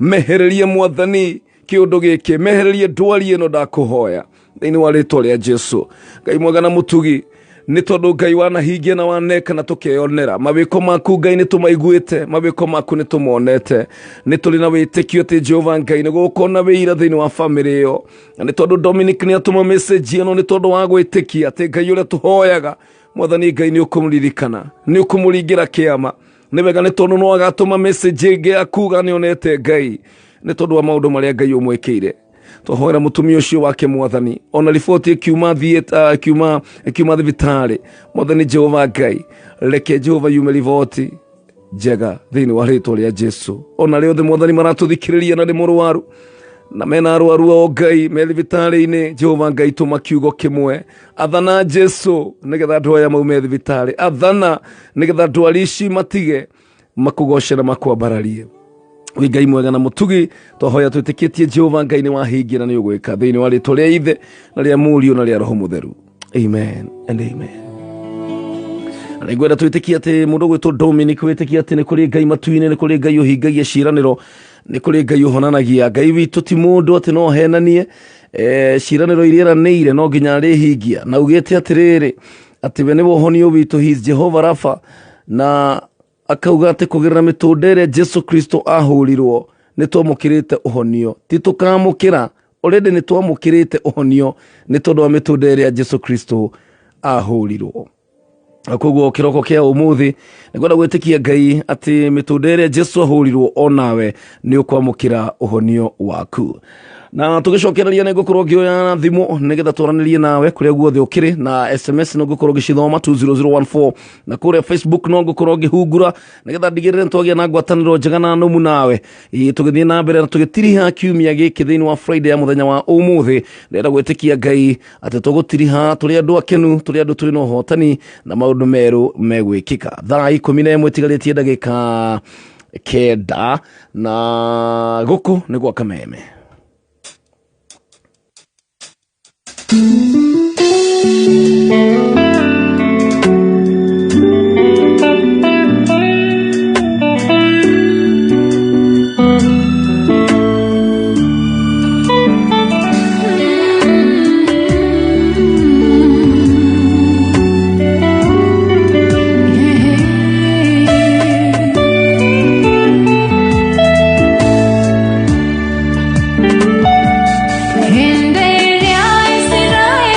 mehererie Mwathani kiundu giki, mehererie ndwari ino ndakuhoya thiini wa ritwa ria Jesu. Ngai mwega na mutugi, ni tondu Ngai wanahingia na waneka na tukeyonera mawiko maku Ngai ni tumaiguite, mawiko maku ni tumonete, ni tuli na witikio ati Jehova Ngai ni gukona wira thiini wa family iyo. Ni tondu Dominic ni atuma message ino, ni tondu wa gwitikia ati Ngai uria tuhoyaga Mwathani Ngai ni ukumuririkana, ni ukumuringira kiama. Ni wega ni tondu no agatuma message ingi akuga ni onete Ngai, ni tondu wa maundu maria Ngai umwikire. Twahoera mutumia ucio wake Mwathani, ona riboti kiuma thibitari Mwathani Jehova Ngai, reke Jehova yume riboti njega thiini wa ritwa ria Jesu. Ona riothe Mwathani maratuthikiriria na ni murwaru na mena arwaru o Ngai me thibitari-ini, Jehova Ngai tuma kiugo kimwe, athana Jesu nigetha andu aya maume thibitari, athana nigetha ndwari ici matige makugocera na makwambararie. Wi Ngai mwega na mutugi, twahoya twitikitie Jehova Ngai ni wahingia na ni ugwika thiini wa ritwa ria Ithe na ria Murio na ria Roho Mutheru. Amen and amen. Na igwenda twitikia ati mundu gwitwo Dominic witikia ati ni kuri Ngai matu-ini, ni kuri Ngai uhingagia ciraniro, ni kuri Ngai uhonanagia. Ngai witu ti mundu ati no henanie ciraniro iria eranĩire no nginya arihingia, na ugite atiriri ati we ni wohonio witu, he is Jehovah Rapha, na akauga ati kugirira mitundere Jesu Kristo ahurirwo ni twamukirite uhonio, ti tukamukira already, ni twamukirite uhonio ni tondu wa mitundere ya Jesu Kristo ahurirwo. Koguo kiroko kia umuthi nikwenda gwitikia Ngai ati mitundere Jesu ahurirwo onawe ni ukwamukira uhonio waku. Na tugicokereria ni ngukorwo ngioya thimu nigetha twaranirie nawe kuria guothe ukiri, na SMS no ngukorwo ngicithoma 20014, na kuria Facebook no ngukorwo ngihungura nigetha ndigirire twagia na ngwataniro njega na numu nawe. Tugithie na mbere na tugitiriha kiumia giki thiini wa Friday ya muthenya wa umuthi. Ndenda gwitikia Ngai ati tugutiriha turi andu akenu, turi andu turi no hotani na maundu meru megwikika. Thaa 11 tigaritie ndagika kenda na guku ni gwa Kameme. Hende ya Israeli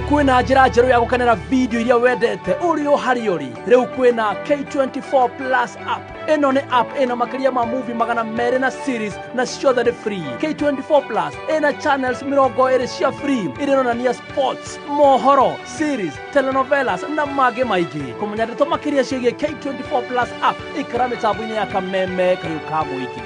kwina njira njeru ya gukenera video iria wendete uri o hari uri. Riu kwina K24 Plus app. Eno ni app ena makiria ma movie magana mere na series na ciothe ni free. K24 Plus ena channels mirongo iri cia free ironania sports, mohoro, series, telenovelas na mage maigi. Kumenya ndeto makiria ciĩgiĩ K24 Plus app ikara mitambo-ini ya kameme kayu ka muigi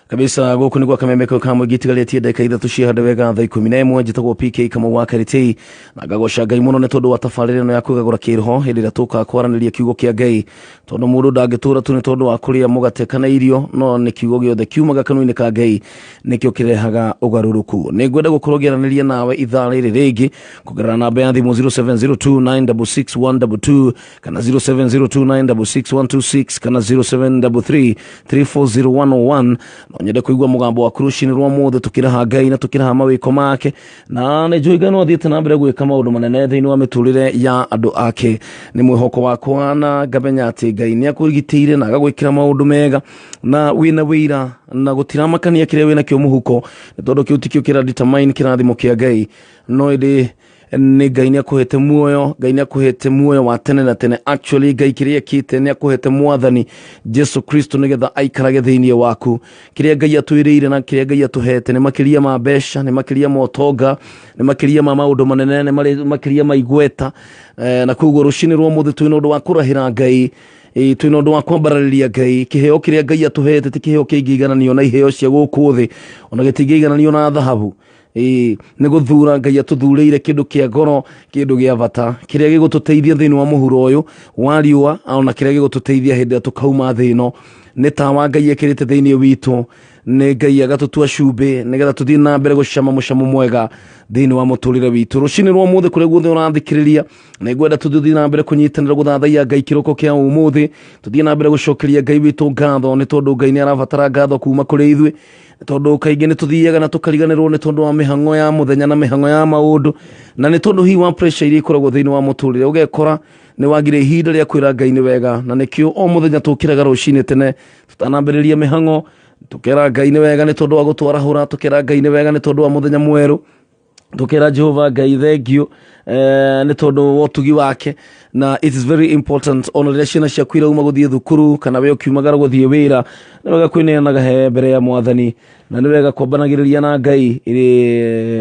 kabisa. Guku nigwa kameme ko kamwe gitigaretie ndeka ithatu cia hande wega thaa 11 njitagwo PK kama wa Karitei na gagocanga Ngai muno ne tondu wa tabarĩra no ya Kwigagura Kiroho hindi ria tuka kwaraniria kiugo kia Ngai tondu mundu ndangitura tu ne tondu wa kuria mugate kana irio no ni kiugo giothe kiumaga kanuni ka Ngai nikio kirehaga ugaruruku. Ni ngwenda gukorogiraniria nawe ithaa riri ringi kugerana namba ya thimu 0702966122 kana 0702966126 kana 0733340101 nyende kuigwa mugambo wa kurushini rwa mothe tukiraha Ngai na tukiraha mawiko make na ne joigano thiete na mbere gwika maundu manene thiini wa miturire ya andu ake. Ni mwihoko wakwa na ngabenya ati Ngai ni akurigitire na agagwikira maundu mega na wina wira na gutiramakania kire wina kyo muhuko tondu kiu tikio kira determine kirathimo kia Ngai no indi ni Ngai ni akuhete muoyo. Ngai ni akuhete muoyo wa tene na tene. Actually Ngai kiria kite ni akuhete mwathani Jesu Kristo nigetha aikarage thiini waku. Kiria Ngai atwirire na kiria Ngai atuhete ni makiria ma besha, ni makiria ma utonga, ni makiria ma maundu manene, ni makiria ma igweta na kugo rushini rwa muthe twina undu wa kurahira Ngai twina undu wa kwambarariria Ngai. Kiheo kiria Ngai atuhete ti kiheo kingigananio na iheo cia guku thi ona gitingigananio na dhahabu. Ni guthura Ngai atuthureire kindu kia goro, kindu gia bata kiria gigututeithia thiini wa muhuro uyu wa riua ona kiria gigututeithia hindi tukauma thino. Ni tawa Ngai ekirite thiini witu nä Ngai agatutua cumbä nä getha tå thiä na mbere gå cama må camo mwega thä inä wa må tå rä re witå rå cinä rwa må thä kå rä a guothe å rathikä rä ria nä ngwenda tå thiä na mbere kå nyitanä ra gå thathaia Ngai kä roko kä a å må thä tå thiä na mbere gå cokeria Ngai witå ngatho nä tondå Ngai nä arabatara ngatho kuma kå rä ithuä nä tondå kaingä nä tå thiaga na tå kariganä rwo nä tondå wa mä hango ya må thenya na mä hango ya maå ndå na nä tondå hihi wa pressure iria ikoragwo thä inä wa må tå rä re å gekora nä wagire ihinda rä a kwä ra Ngai nä wega na nä kä o o må thenya tå kä raga rå cinä tene tå tanambä rä ria mä hango tå kera Ngai nä wega nä tondå wa gå twarahå ra tå kera Ngai nä wega nä tondå wa må thenya mwerå tå kera Jehova Ngai thengio nä tondå wa ũtugi wake na it is very important ona rä rä a ciana ciaku irauma gå thiä thukuru kana we å kiumagara gå thiä wä ra nä wega kwä neanaga he mbere ya Mwathani na nä wega kwambanagä rä ria na Ngai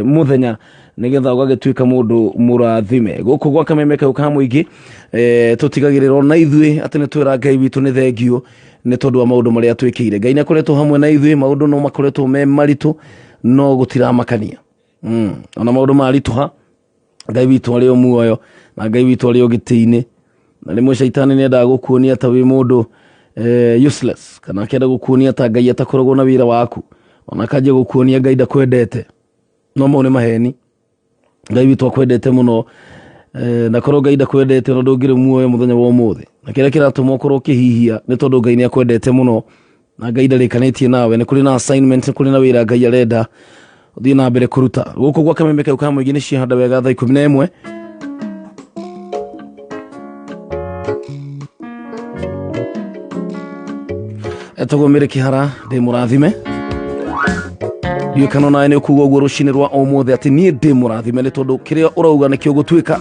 må thenya nä getha å gagä tuä ka må ndå må rathime gå kå gwa kameme kau ka må ingä tå tigagä rä ra na ithuä atä nä twä ra Ngai witå nä thengio nä tondå wa maå ndå marä a twä kä ire Ngai nä akoretwo hamwe na ithuä maå ndå no makoretwo me maritå no gå tiramakania ona maå ndå maritå ha Ngai witå arä o muoyo na Ngai witå arä o gä tä-inä na rä mwe caitani nä endaga gå kuonia ta wä må ndå useless kana akenda gå kuonia ta Ngai atakoragwo na wä ra waku ona akanjia gå kuonia Ngai ndakwendete no mau nä maheni Ngai witå akwendete må no na korwo Ngai ndakwendete ona ndå ngä rä muoyo må thenya wa må thä na kä rä a kä ratå ma å korwo å kä hihia nä tondå Ngai nä akwendete må no na Ngai ndarä kanä tie nawe nä kå rä na assignment nä kå rä na wä ra Ngai arenda å thiä na mbere kå ruta gå kå gwa kameme kau ka må ingä nä ciahanda wega thaa 11 etagwo mä rä kä hara ndä må rathime ndiå kana nawe nä å kuga å guo rå cinä rwa o må thä atä niä ndä må rathime nä tondå kä rä a å rauga nä kä å gå tuä ka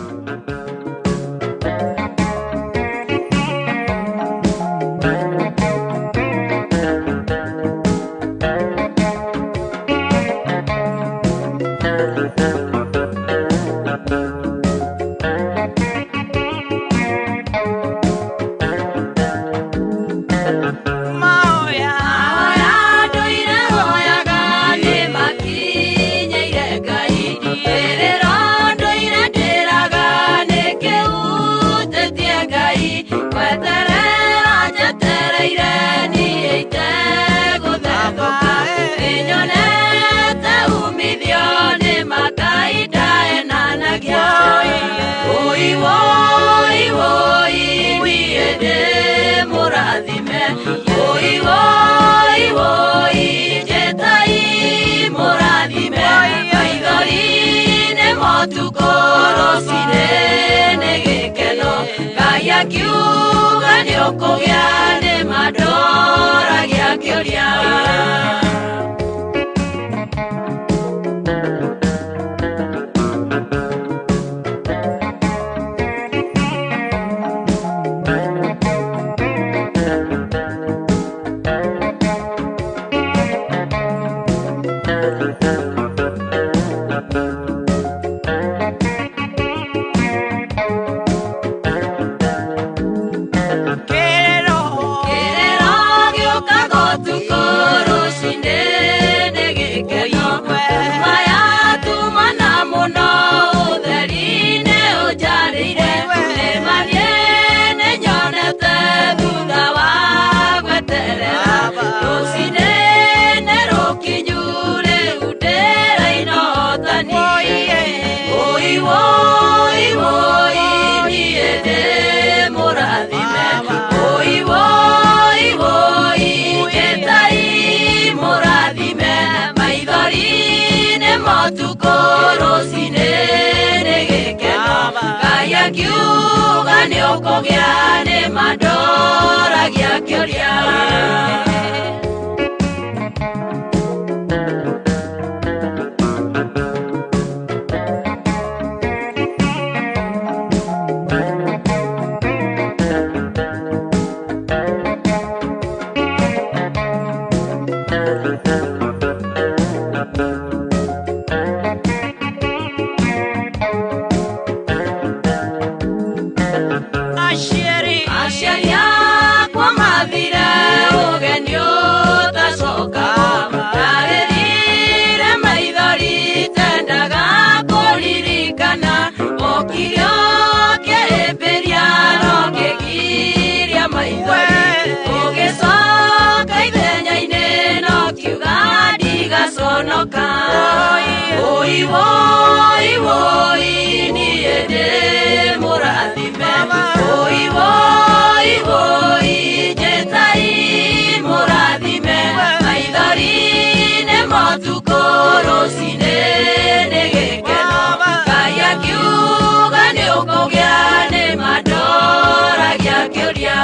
Kiuga nĩ ũkũgĩa nĩ mandoragia kĩũria Kiuga nĩ ũkũgĩa nĩ mandoragia kĩũria Kiuga moka oi woi woi ni ede murathime oi woi woi jetai murathime maithori ne motukoro sine ne gekeno kaya kiuga ne ukogya ne madora gya kyoria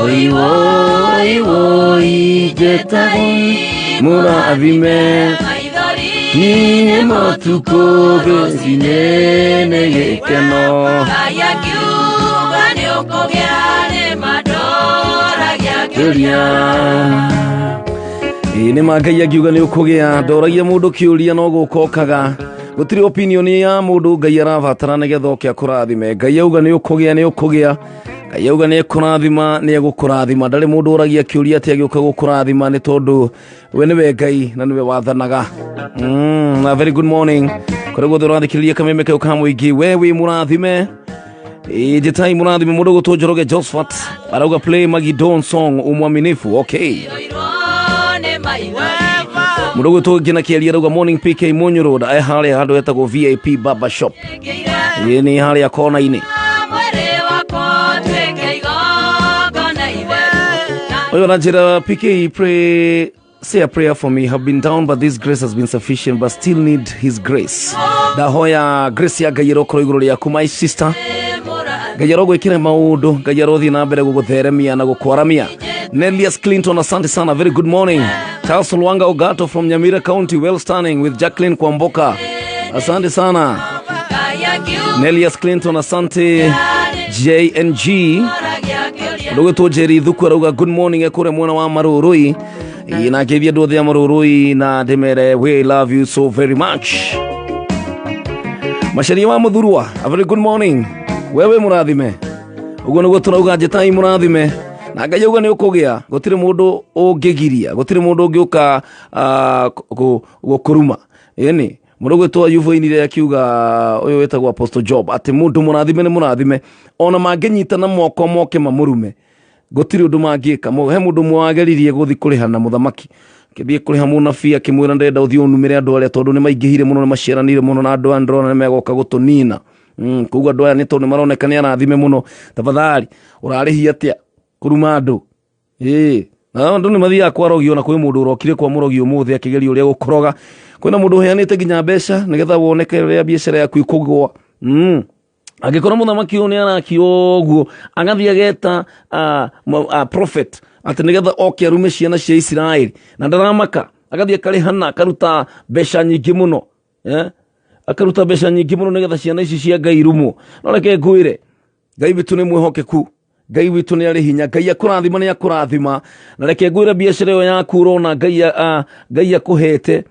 oi woi woi jetai murathime ni motukoro sine ne gekeno kaya kiuga ne ukogya ne madora gya kyoria nä mangai akiuga nä å kå gä a ndoragia må ndå kä å ria no gå kokaga gå tirä opinion ya må ndå ngai arabatara nä getha å kä akå rathime ngai auga nä å kå gä a nä å kå gä a ngai auga nä ekå rathima nä egå kå rathima ndarä må ndå åragia kä å ria atä agä å ka gå kå rathima nä tondå we nä we ngai na nä we wathanaga na very good morning kå rä guothe å rathikä rä ria kameme kau ka må ingä we wä må rathime jetai må rathime må ndå gå tå njoroge Josephat arauga play Magidon song umwaminifu okay må ndå gå tå ngä na kä aria arauga morning PK Munyu Road e harä handå hetagwo VIP Barber Shop nä harä a kona-inä oyo na njira PK pray say a prayer for me have been down but this grace has been sufficient but still need his grace ndahoya grace ya ngai rokoro iguru riaku my sister ngai rogwikire maundu ngai rothi na mbere gugutheremia na gukwaramia Nelias Clinton asante sana very good morning Charles Luanga Ogato from Nyamira County well standing with Jacqueline Kwamboka asante sana Nelias Clinton asante JNG Ndugu to Jerry Thuku arauga good morning ekure mwana wa Marurui na kebia ndothe ya Marurui na ndemere we love you so very much Mashari wa Muthurwa a very good morning wewe murathime ugo niguo turauga jetai murathime na ngai auga nä å kå gä a gå tirä må ndå å ngä giria gå tirä må ndå å ngä å ka gå kå ruma ĩnĩ må ndå gwä twa yuvoinire akiuga å yå wä tagwo Apostle Job atä må ndå må rathime nä må rathime ona mangä nyitana moko moke mamå rume gå tirä å ndå mangä ka he må ndå mwageririe gå thi kå rä ha na må thamaki kä thiä kå rä ha må nabi akä mwä ra ndenda å thiä å numä re andå arä a tondå nä maingä hire må no nä maciaranire må no na andå aya ndärona nä megoka gå tå nina koguo andå aya nä tondå nä maroneka nä arathime må no tafadhali å rarä hi atä a kå ruma andå na andå nä mathiaga kwarogio na kwä må ndå å rokire kwa må rogio må thä akä geria å rä a gå koroga kwä na må ndå å heanä te nginya mbeca nä getha woneke rä a biacara yaku ä kå gwa angä korwo må thamaki å nä arakio å guo agathiä ageta prophet atä nä getha oke arume ciana cia Isiraeli na ndaramaka agathiä akarä hana akaruta mbeca nyingä må no akaruta mbeca nyingä må no nä getha ciana ici cia ngai rumwo no reke ngwä re ngai witå nä mwä hokeku ngai witå nä arä hinya ngai akå rathima nä akå rathima na reke ngwä re biacara ä yo yaku rona ngai akå hete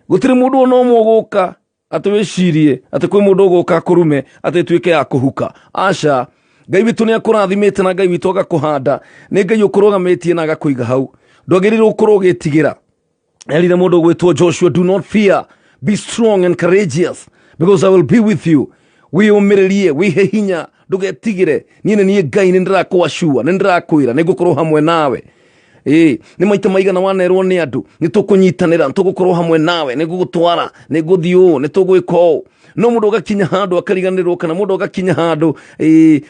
gå tirä må ndå ona å mwe gå ka atä wä cirie atä kwä må ndå å gå ka kå rume atä tuä ke ya kå huka aca ngai witå nä akå rathimä te na ngai witå agakå handa nä ngai å kå rogamä tie na agakå iga hau ndwagä rä rwo å kå rwo å gä tigä ra erire må ndå å gwä two Joshua do not fear be strong and courageous because I will be with you wä å mä rä rie wä he hinya ndå getigä re niä nä niä ngai nä ndä rakå acua nä ndä rakwä ra nä ngå korwo hamwe nawe nĩ maita maigana wanerwo nĩ andũ nĩ tũkũnyitanĩra, nĩ tũgũkorwo hamwe nawe, nĩ gũgũtwara, nĩ gũthiĩ ũũ, nĩ tũgwĩka ũũ. No mũndũ agakinya handũ akariganĩrwo, kana mũndũ agakinya handũ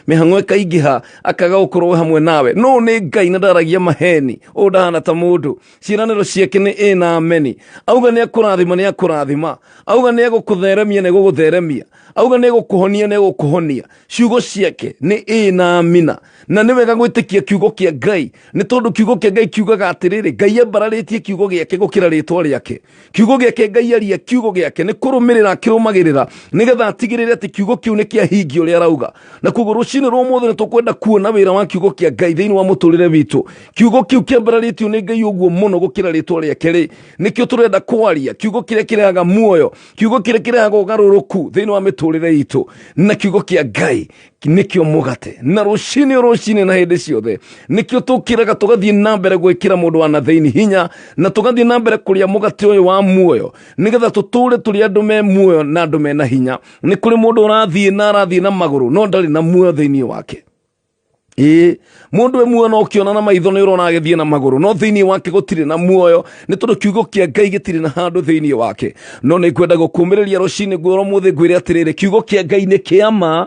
mĩhang'o ĩkaingĩha akaga gũkorwo hamwe nawe. No nĩ Ngai na ndaragia maheni, ũũ ndahana ta mũndũ. Ciĩranĩro ciake nĩ na ameni. Auga nĩ akũrathima nĩ akũrathima, auga nĩ egũkũtheremia nĩ egũgũtheremia, auga nĩ egũkũhonia nĩ egũkũhonia. Ciugo ciake nĩ na amina. Na nĩ wega gwĩtĩkia kiugo kĩa Ngai, nĩ tondũ kiugo kĩa Ngai kiugaga atĩrĩrĩ, Ngai ambararĩtie kiugo gĩake gũkĩra rĩtwa rĩake. Kiugo gĩake Ngai aria kiugo gĩake nĩ kũrũmĩrĩra akĩrũmagĩrĩra, nĩgetha atigĩrĩre atĩ kiugo kĩu nĩ kĩahingio ũrĩa arauga. Na koguo rũcinĩ rwa ũmũthĩ nĩ tũkwenda kuona wĩra wa kiugo kĩa Ngai thĩinĩ wa mũtũrĩre witũ. Kiugo kĩu kĩambararĩtio nĩ Ngai ũguo mũno gũkĩra rĩtwa rĩake rĩ, nĩkĩo tũrenda kwaria. Kiugo kĩrĩa kĩrehaga muoyo, kiugo kĩrĩa kĩrehaga ũgarũrũku thĩinĩ wa mĩtũrĩre itũ. Na kiugo kĩa Ngai nĩkĩo mũgate. Na rũcinĩ na hĩndĩ ciothe nĩkĩo tũkĩraga tũgathiĩ na mbere gwĩkĩra mũndũ wa na thĩinĩ hinya, na tũgathiĩ na mbere kũrĩa mũgate ũyũ wa muoyo, nĩgetha tũtũre tũrĩ andũ me muoyo na andũ mena hinya. Nĩ kũrĩ mũndũ arathiĩ na magũrũ no ndarĩ na muoyo thĩinĩ wake. Mũndũ we muoyo no ũkĩona na maitho nĩ ũrona agĩthiĩ na magũrũ, no thĩinĩ wake gũtirĩ na muoyo, nĩ tondũ kiugo kĩa Ngai gĩtirĩ na handũ thĩinĩ wake. No nĩ kwenda gũkũmĩrĩria rũcinĩ ngwĩrwo mũthĩ ngwĩre atĩrĩrĩ, kiugo kĩa Ngai nĩ kĩama.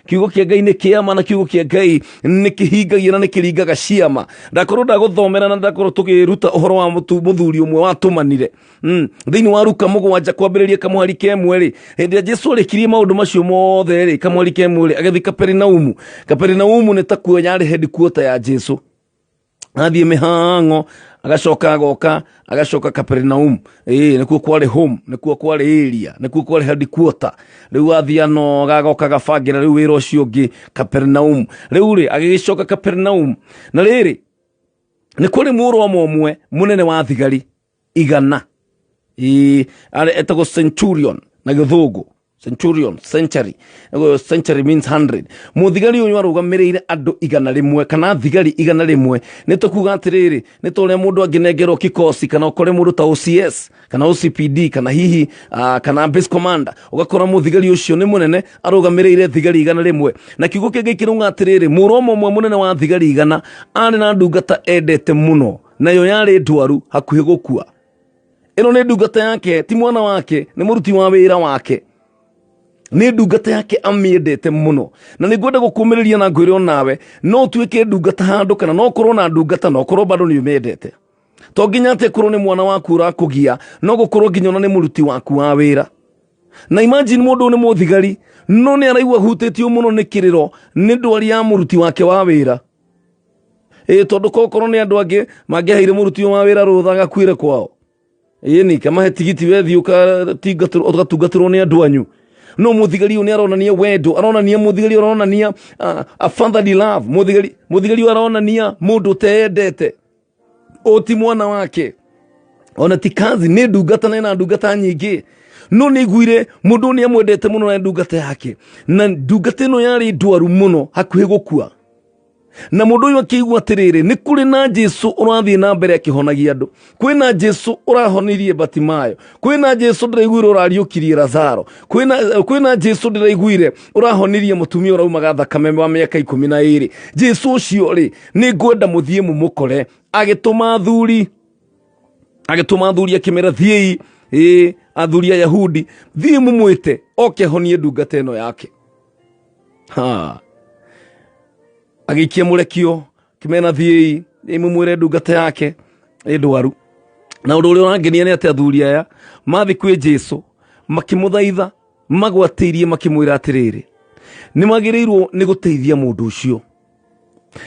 Kiugo kĩa Ngai nĩ kĩama, na kiugo kĩa Ngai nĩ kĩhingagia na nĩ kĩringaga ciama. Ndakorwo ndagũthomera na ndakorwo tũkĩruta ũhoro wa mũthuri ũmwe watũmanire thĩinĩ wa Luka 7 kwambĩrĩria kamũhari kemwe rĩ, hĩndĩ ya Jesũ arĩkirie maũndũ macio mothe rĩ, kamũhari kemwe rĩ, agĩthiĩ Kaperinaumu. Kaperinaumu nĩ ta kuo yarĩ headquarter ya Jesũ. Athiĩ mĩhang'o agacoka agoka agacoka Kaperinaumu. Nĩkuo kwarĩ home, nĩkuo kwarĩ area, nĩkuo kwarĩ headquarter. Rĩu athiĩ anoga agoka agabangĩra rĩu wĩra ũcio ũngĩ Kaperinaumu. Rĩu rĩ agĩgĩcoka Kaperinaumu, na rĩrĩ nĩ kũrĩ mũrũmwe ũmwe mũnene wa thigari 100, etagwo centurion na gĩthũngũ. Century means 100. Mũthigari ũyũ arũgamĩrĩire andũ 100 kana thigari 100. Nĩ tũkuga atĩrĩrĩ, nĩ tũrĩa mũndũ angĩnengerwo kikosi, kana ũkore mũndũ ta OCS kana OCPD kana hihi kana base commander, ũgakora mũthigari ũcio nĩ mũnene arũgamĩrĩire thigari 100. Na kiugo kĩngĩ kĩrauga atĩrĩrĩ, mũrũmwe ũmwe mũnene wa thigari 100 arĩ na ndungata endete mũno, nayo yarĩ ndwaru hakuhĩ gũkua. Ĩno nĩ ndungata yake, ti mwana wake, nĩ mũruti wa wĩra wake. Nĩ ndungata yake amĩendete mũno. Na nĩ ngwenda gũkũmĩrĩria na ngwĩre onawe no tuĩke ndungata handũ, kana no korwo na ndungata no korwo bado nĩ ũmĩendete. To nginya atĩ korwo nĩ mwana waku ũrakũgia, no gũkorwo nginya ona nĩ mũruti waku wa wĩra. Na imagine mũndũ nĩ mũthigari no nĩ araigua hutĩtio mũno nĩ kĩrĩro nĩ ndwari ya mũruti wake wa wĩra. Tondũ korwo nĩ andũ angĩ mangĩaheire mũruti wa wĩra rũtha agakuĩre kwao, nĩ kamahe tigiti wethi ũgatungatĩrwo nĩ andũ anyu. No mũthigari ũyũ nĩ aronania wendo, aronania mũthigari aronania a fatherly love. Mũthigari ũyũ aronania mũndũ teendete, o ti mwana wake, ona ti kazi, nĩ ndungata na ena ndungata nyingĩ. No nĩ iguire mũndũ nĩ amwendete mũno na ndungata yake, na ndungata ĩno yarĩ ndwaru mũno hakuhĩ gũkua. Na mũndũ ũyũ akĩigua atĩrĩrĩ, nĩ kũrĩ na Jesũ ũrathiĩ na mbere akĩhonagia andũ. Kwĩna Jesũ ũrahonirie Batimayo, kwĩna Jesũ ndĩraiguire ũrariũkirie Lazaro, kwĩna Jesũ ndĩraiguire ũrahonirie mũtumia ũraumaga thakame wa mĩaka 12. Jesũ ũcio rĩ, nĩ ngwenda mũthiĩ mũmũkore. Agĩtũma athuri akĩmera thiĩi, athuri Ayahudi, thiĩ mũmwĩte oke ahonie ndungata ĩno yake. Agĩikia mũrekio kĩmena thiĩi mũmwĩre ndungata yake ndwaru. Na ũndũ ũrĩa ũrangenia nĩ atĩ athuri aya mathi kwĩ Jesũ makĩmũthaitha, magwatĩirie makĩmwĩra atĩrĩrĩ, nĩ magĩrĩirwo nĩ gũteithia mũndũ ũcio.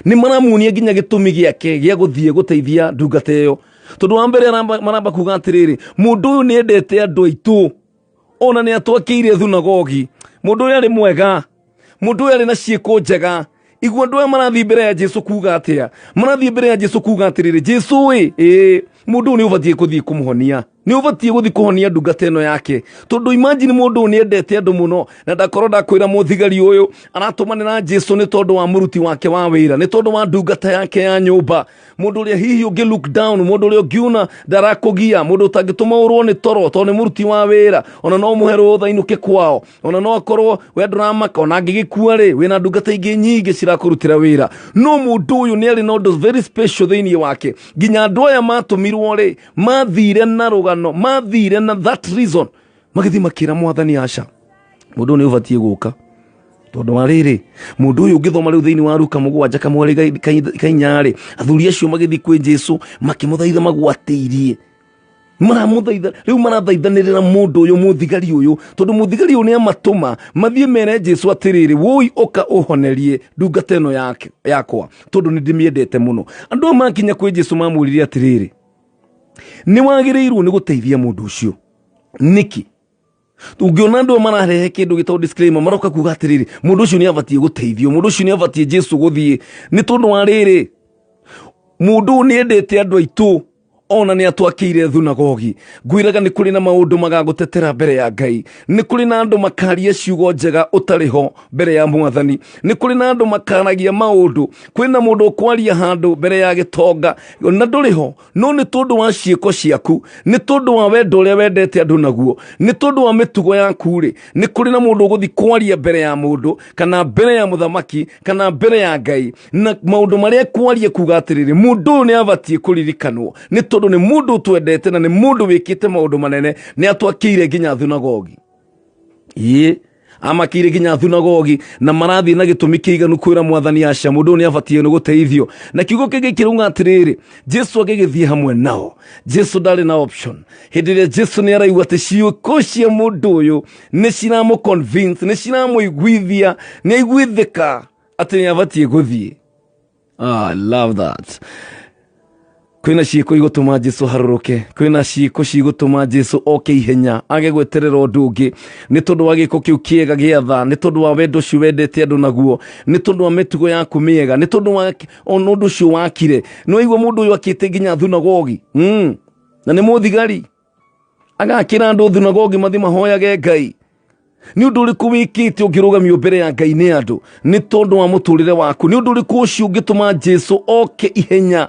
Nĩ maramuonia nginya gĩtũmi gĩake gĩa gũthiĩ gũteithia ndungata ĩyo. Tondũ wa mbere maramba kuga atĩrĩrĩ, mũndũ ũyũ nĩ endete andũ aitũ, ona nĩ atwakĩire thunagogi. Mũndũ ũyũ arĩ mwega, mũndũ ũyũ arĩ na ciĩko njega. Igua andũ aya marathiĩ mbere ya Jesũ kuga atĩa? Marathiĩ mbere ya Jesũ kuga atĩrĩrĩ, Jesũ mũndũ ũyũ nĩ ũbatiĩ gũthiĩ kũmũhonia. ni ubatie guthi kuhonia ndungata ino yake tondu imagine mundu ni endete andu muno na ndakorwo ndakwira muthigari uyu aratumanira Jesu ni tondu wa muruti wake wa wira ni tondu wa ndungata yake ya nyumba mundu uria hihi ungi look down mundu uria ungiuna ndarakugia mundu utangituma urwo ni toro tondu ni muruti wa wira ona no muhero thainuke kwao ona no akorwo we ndramaka ona ngigikua ri wina ndungata ingi nyingi cirakurutira wira no mundu uyu ni ari no very special thiini wake ginya andu aya matumirwo ri mathire na rugano mathire na that reason magithi makira mwathani aca mundu ni ubatie guka tondu wariri mundu uyu ngithoma riu thiini wa Luka 7:8 athuri acio magithi kwi Jesu makimuthaitha magwatiirie maramuthaitha riu marathaithanirira mundu uyu muthigari uyu tondu muthigari uyu ni amatuma mathie mere Jesu atiriri woi oka uhonerie ndungata ino yake yakwa tondu ni ndimiendete muno andu makinya kwi Jesu mamuririe atiriri ni wagirirwo ni guteithia mundu ucio niki ungiona andu mararehe kindu gitaw disclaimer maroka kuga atiriri mundu ucio ni abatie guteithio mundu ucio ni abatie Jesu guthie ni tondu wariri mundu ni endete andu aitu ona ni atwakire thunagogi ngwiraga ni kuri na maundu magagutetera mbere ya Ngai ni kuri na andu makaria ciugo njega utariho mbere ya mwathani ni kuri na andu makaragia maundu kwina mundu kwaria handu mbere ya gitonga na nduriho no ni tondu wa ciiko ciaku ni tondu wa wendo uria wendete andu naguo ni tondu wa mitugo yaku ri ni kuri na mundu guthi kwaria mbere ya mundu kana mbere ya muthamaki kana mbere ya Ngai na maundu maria kwaria kuga atiriri mundu ni abatie kuririkanwo ni tondu ni mundu twendete na ni mundu wikite maundu manene ni atwakire ginya thunagogi amakire ginya thunagogi na marathi na gitumi kiiganu kwira mwathani aca mundu ni abatie no guteithio na kiugo kige kirunga atiriri Jesu agigithie hamwe nao Jesu ndari na option hindire Jesu ni araigua ati ciuko cia mundu uyu ni ciramo convince ni ciramo igwithia ni igwithika ati ni abatie guthie. I love that. Kwina ciiko igutuma Jesu haruruke kwina ciiko cigutuma Jesu oke ihenya age gweterera undu ungi ni tondu wa giko kiu kiega giatha ni tondu wa wendo cio wendete andu naguo ni tondu wa mitugo yaku miega ni tondu wa undu cio wakire no igua mundu uyu akite ginya thunagogi na ni muthigari agakira andu thunagogi mathi mahoyage Ngai ni undu uriku wikite ungirugamio mbere ya Ngai ni andu ni tondu wa muturire waku ni undu uriku ucio ungituma Jesu oke ihenya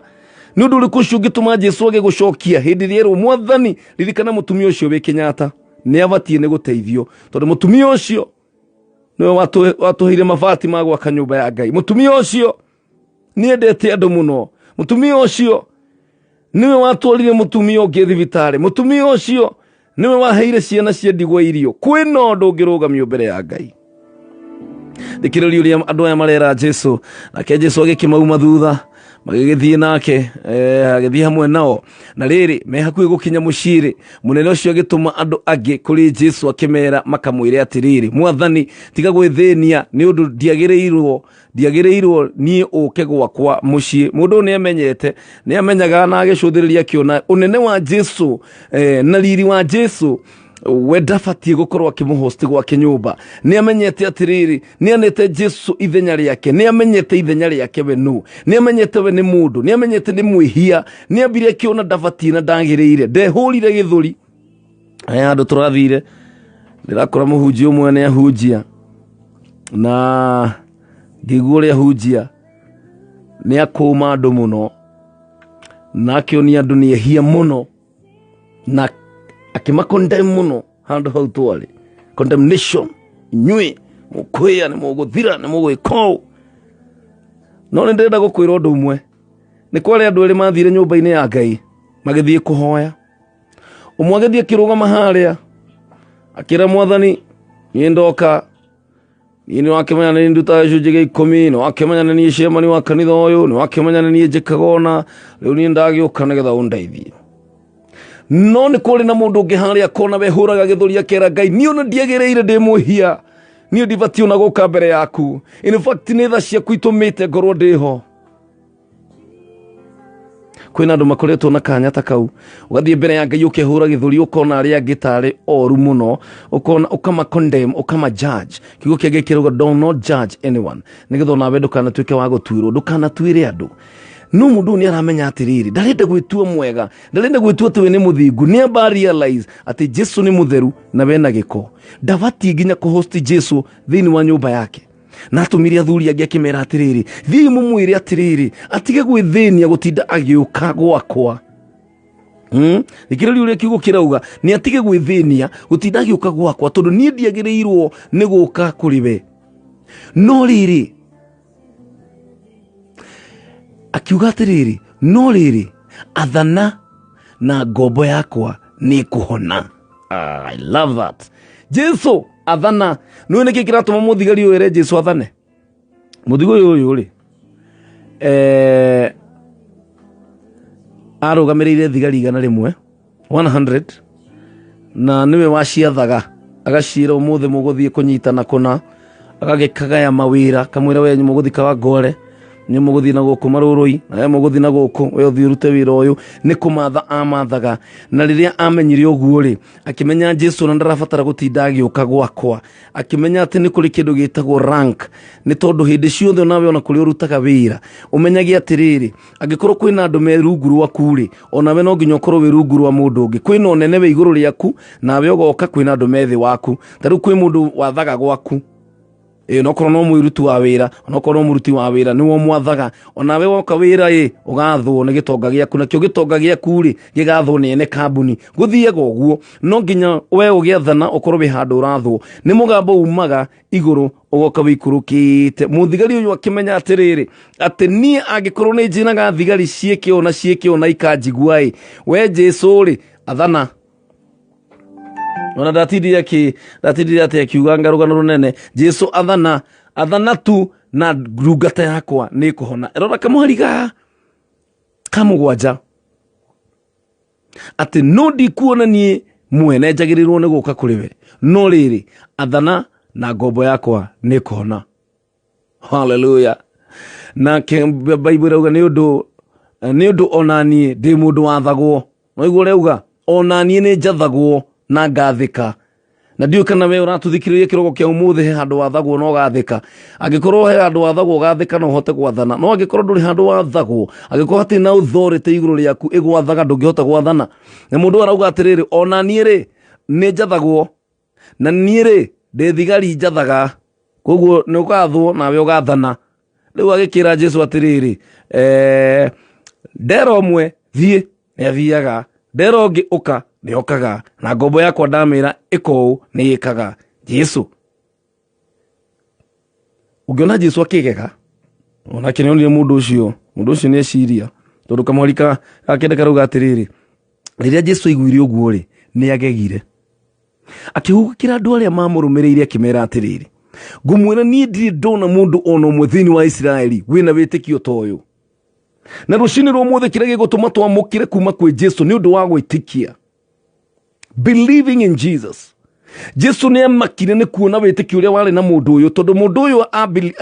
ni undu uriku ucio ungituma Jesu age gucokia hindi rieru mwathani ririkana mutumia ucio wi Kenyatta ni abatie ni guteithio tondu mutumia ucio ni watuhire mabati ma gwaka nyumba ya Ngai mutumia ucio ni endete andu muno mutumia ucio niwe watwarire mutumia ungi thibitari mutumia ucio niwe waheire ciana cia ndigwa irio kwina undu ungirugamio mbere ya Ngai thikiriria uria andu aya marera Jesu nake Jesu agikimauma thutha magigithie nake agithie hamwe nao na riri me hakuhi gukinya muciri munene ucio agituma andu angi kuri Jesu akimera makamwire atiriri mwathani tiga gwithenia ni undu diagireirwo ni uke gwakwa mucii mundu ni amenyete ni amenyaga na agicuthiriria kiona unene wa Jesu na riri wa Jesu we ndabatie gukorwo akimuhosti gwa kinyumba ni amenyete atiriri ni anete Jesu ithenya riake ni amenyete ithenya riake we nu ni amenyete we ni mundu ni amenyete ni mwihia ni ambire kiona ndabatie na ndagiriire ndehurire githuri aya andu turathire ndirakora muhunjia umwe ni ahunjia na ngigure ahunjia ni akuma andu muno na akionia andu ni ehia muno na akima condemn muno handu hau twari condemnation nyui mukwia ni muguthira ni mugwiko no ndenda gukwira undu umwe ni kwari andu eri mathire nyumba-ini ya Ngai magithie kuhoya umwe agithie kirugama haria akira mwathani ni ndoka ni wakimenya ni nduta icunjĩ gĩa 10 no wakimenya ni cemani wa kanitha uyu ni wakimenya ni njikagona riu ni ndagiuka nigetha undeithie no ni kuri na mundu ungi haria kona we huraga githuri akera Ngai ni ona ndiegereire ndi muhia ni ndibati ona guka mbere yaku in fact ni tha cia kwitumite ngorwo ndiho kwina andu makoretwo na kanya ta kau ugathie mbere ya Ngai ukihura githuri ukona aria ngitari oru muno ukona ukama condemn ukama judge kigo kiage kiruga do not judge anyone nigetho na wendo kana tuike wa gutuirwo ndukana tuire andu no mundu ni aramenya atiriri ndarenda gwitua mwega ndarenda gwitua twe ni muthingu ni amba realize ati Jesu ni mutheru na bena giko ndabati nginya ku host Jesu thini wa nyumba yake na atumire athuri angi akimera atiriri thii mumwire atiriri atige gwithenia gutinda agiuka gwakwa ikirori uri kiugo kirauga ni atige gwithenia gutinda agiuka gwakwa tondu nie ndiagirirwo ni guka kuriwe no riri akiuga atiriri no riri athana na ngombo yakwa ni kuhona. I love that. Jesu athana no niki kiratuma muthigari uyu ere Jesu athane muthigo uyu ri arugamirire thigari igana rimwe 100 na niwe waciathaga agacira umuthe muguthie kunyitana kuna agagikagaya mawira kamwira we muguthika wa ngore ni muguthie na guku marurui na muguthie na guku we uthie rute wira uyu ni kumatha amathaga na riria amenyire uguo ri akimenya Jesu na ndarabatara gutinda agiuka gwakwa akimenya ati ni kuri kindu gitagwo rank ni tondu hindi ciothe nawe ona kuri urutaga wira umenyage atiriri agikorwo kwina andu me rungu rwaku ri onawe no nginya ukorwo wi rungu rwa mundu ungi kwina onene we iguru riaku nawe ugoka kwina andu me thi waku taru kwi mundu wathaga gwaku no korwo no mwiruti wa wira no korwo no muruti wa wira niwo mwathaga onawe woka wira ugathwo ni gitonga giaku nakio gitonga giaku ri gigathwo ni ene kambuni guthiega uguo no nginya we ugiathana ukorwo wi handu urathwo ni mugambo umaga iguru ugoka wikurukite muthigari uyu akimenya atiriri ati nie agikorwo ni njinaga thigari cieke ona ikanjigua we Jesu ri athana ona datidi ati akiuga ngarugano runene Jesu athana tu na rungata yakwa ni kuhona erora kamuhariga kamugwanja ati no ndikuona nie mwene njagirirwo ni guka kuriwe no riri athana na ngombo yakwa ni kuhona. Hallelujah. Na Bible rauga ni undu onanie ndi mundu wathagwo no igwo rauga onanie ni njathagwo na ngathika na ndio kana we uratuthikiririe kirogo kia umuthe he handu wathagwo no gathika agikorwo he handu wathagwo gathika no hote gwathana no agikorwo nduri handu wathagwo agikorwo ati na authority iguru riaku igwathaga ndungihota gwathana na mundu arauga atiriri ona nie ri ni njathagwo na nie ri ndi thigari njathaga koguo ni ugathwo nawe ugathana riu agikira Jesu atiriri ndero mwe thie ni athiaga ndero ngi uka ni okaga na ngombo yakwa ndamira ikou ni ikaga Jesu ugiona Jesu akigega ona kinionire mundu ucio ni eciria tondu kamwarika akenda karuga atiriri riria Jesu aiguire uguo ri ni agegire akihugukira andu aria mamurumireire akimera atiriri ngumwira nie ndiri ndona mundu ona umwe thini wa Israeli wina witikio toyo na rucini rwo muthe kire gigutuma twamukire kuma kwi Jesu ni undu wa gwitikia believing in Jesus. Jesu ni amakire ni kuona witikio uria wari na mundu uyu tondu mundu uyu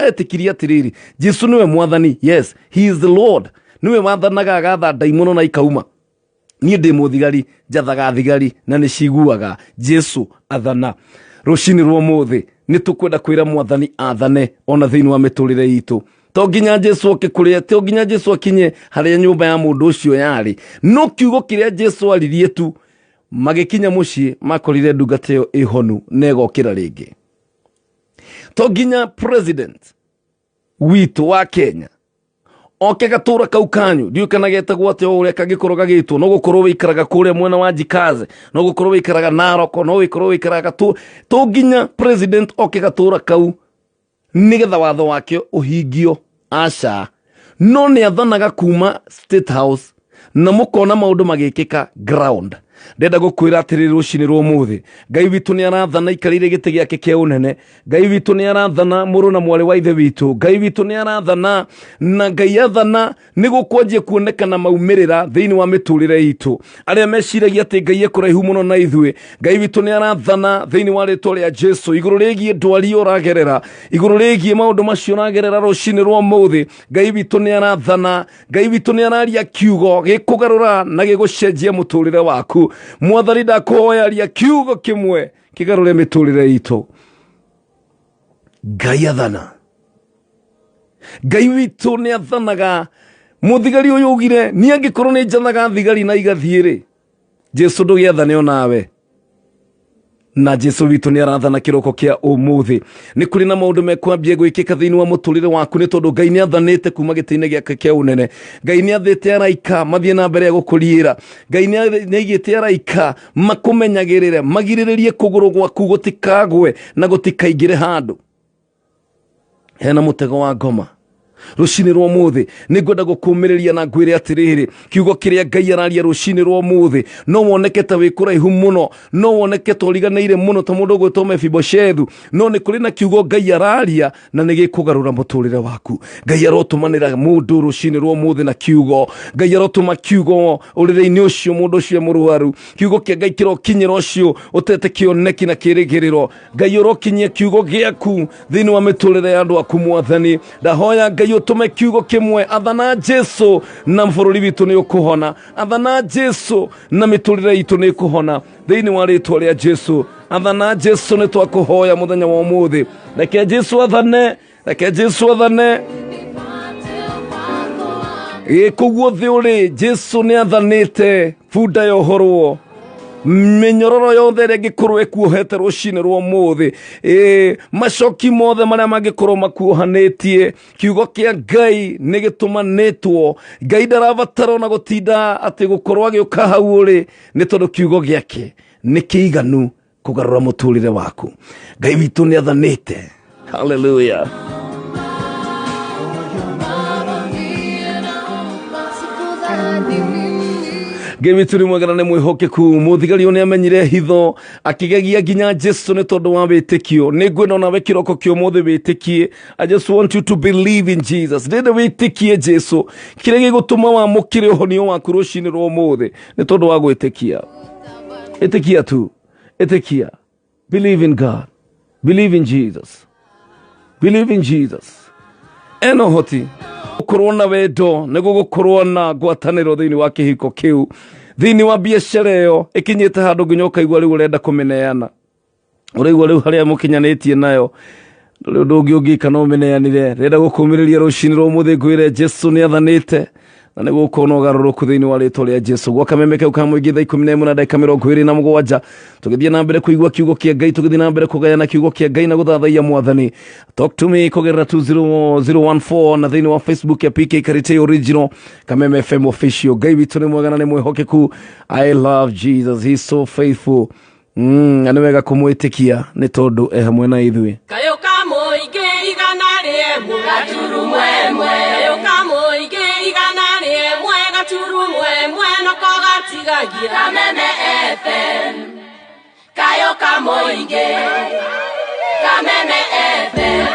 etikirie atiriri Jesu niwe mwathani. Yes, he is the Lord. Niwe wathanaga agatha daimono na ikauma nie ndi muthigari njathaga thigari na ni ciguaga Jesu athana rucini rwo muthe ni tukwenda kwira mwathani athane ona thini wa miturire itu to nginya Jesu akikuria to nginya Jesu akinye haria nyumba ya mundu ucio yari no kiugo kiria Jesu aririe tu magikinya mucii makorire ndungata iyo ihonu negokira ringi to nginya president witu wa Kenya oke gatura kau kanyu ndio kana getagwo ati uria kagikoro gagitwo no gukorwo wikaraga kuria mwena wa Jikaze no gukorwo wikaraga Narok no wikorwo wikaraga to nginya president oke gatura kau nigetha watho wake uhingio aca no ni athanaga kuma State House na mukona maundu magikika ground ndenda gukwira atiriri rucini rwo muthe Ngai witu ni arathana ikarire gite giake kia unene Ngai witu ni arathana muru na mwari wa ithe witu Ngai witu ni arathana na Ngai athana ni gukwanjie kuonekana maumirira thiini wa miturire itu aria meciragia ati Ngai ekuraihu muno na ithue Ngai witu ni arathana thiini wa ritwa ria Jesu iguru rigie ndwari uragerera iguru rigie maundu macio uragerera rucini rwo muthe Ngai witu ni arathana Ngai witu ni araria kiugo gikugarura na gigucenjia muturire waku mwathani ndakuhoya ria kiugo kimwe kigarure miturire itu Ngai athana Ngai witu ni athanaga muthigari uyu ugire ni angikorwo ni njathaga thigari na igathiire Jesu ndugiathane onawe na Jesu witu ni arathana kiroko kia umuthi ni kuri na maundu mekwambie gwikika thiini wa muturire waku ni tondu Ngai ni athanite kuma gitine giake kia unene Ngai ni athite araika mathie na mbere gukuriira Ngai ni aigite araika makumenyagirire magiriririe kuguru gwaku gutikagwe na gutikaingire handu hena mutego wa ngoma rushini rwa muthi ningwenda gukumiriria na ngwire atiriri kiugo kiria Ngai araria rushini rwa muthi no woneke ta wikuraihu muno no woneke ta uriganeire muno ta mundu gwitwo Mefiboshethu no ni kuri na kiugo Ngai araria na nigikugarura muturire waku Ngai arotumanira mundu rushini rwa muthi na kiugo Ngai arotuma kiugo urire-ini ucio mundu ucio muruaru kiugo kia Ngai kirokinyira ucio utete kioneki na kirigiriro Ngai urokinyia kiugo giaku thiini wa miturire ya andu aku Mwathani ndahoya Ngai utume kiugo kimwe athana Jesu na mbururi witu ni ukuhona athana Jesu na miturire itu ni kuhona thiini wa ritwa ria Jesu athana Jesu ni twakuhoya muthenya wa umuthi reke Jesu athane kuguo thi uri Jesu ni athanite bunda yohorwo minyororo yothe regikorwo ekuohete rushini rwa muthi macoki mothe maria mangikorwo makuohanetie kiugo kia Ngai nigitumanitwo Ngai ndarabatara na gutinda ati gukorwo agiuka hau uri ni tondu kiugo giake ni kiiganu kugarura muturire waku Ngai witu ni athanite hallelujah Ngai turi mwegana ne mwihokeku muthigari oni amenyire hitho akigegia ginya Jesu ni tondu wa witikio ni ngwenda nawe kiroko kio muthi witikie I just want you to believe in Jesus ndende witikie Jesu kirege gutuma wa mukire honio waku rushini rwa muthi ni tondu wa gwitikia itikia tu itikia believe in God believe in Jesus eno hoti korona wendo nego gukorona gwataniro thiini wa kihiko kiu thiini wa biashara yo ikinyite handu nginyoka igwa riu urenda kumeneana uraigwa riu haria mukinyanitie nayo ndungi ungika no meneanire renda gukumiriria rushini rwa muthi ngwire Jesu ni athanite na nego kono garuruku thiini wa ritwa ria Jesu gwa kamemeke ukamuingi thaa 11 na dakika 27 tugithie na mbere kuigwa kiugo kia Ngai tugithie na mbere kugayana kiugo kia Ngai na guthathaia Mwathani talk to me kugerera 20014 na thiini wa Facebook ya PK Karitei original Kameme FM official Ngai witu ni mwegana ni mwihokeku I love Jesus he's so faithful ane wega kumwitikia ni tondu hamwe na ithui kayo kamuingi igana rimwe gaturu mwemwe kayo kamuingi igana rimwe gaturu mwemwe noko gatigagia Kameme FM kayo kamuingi Kameme FM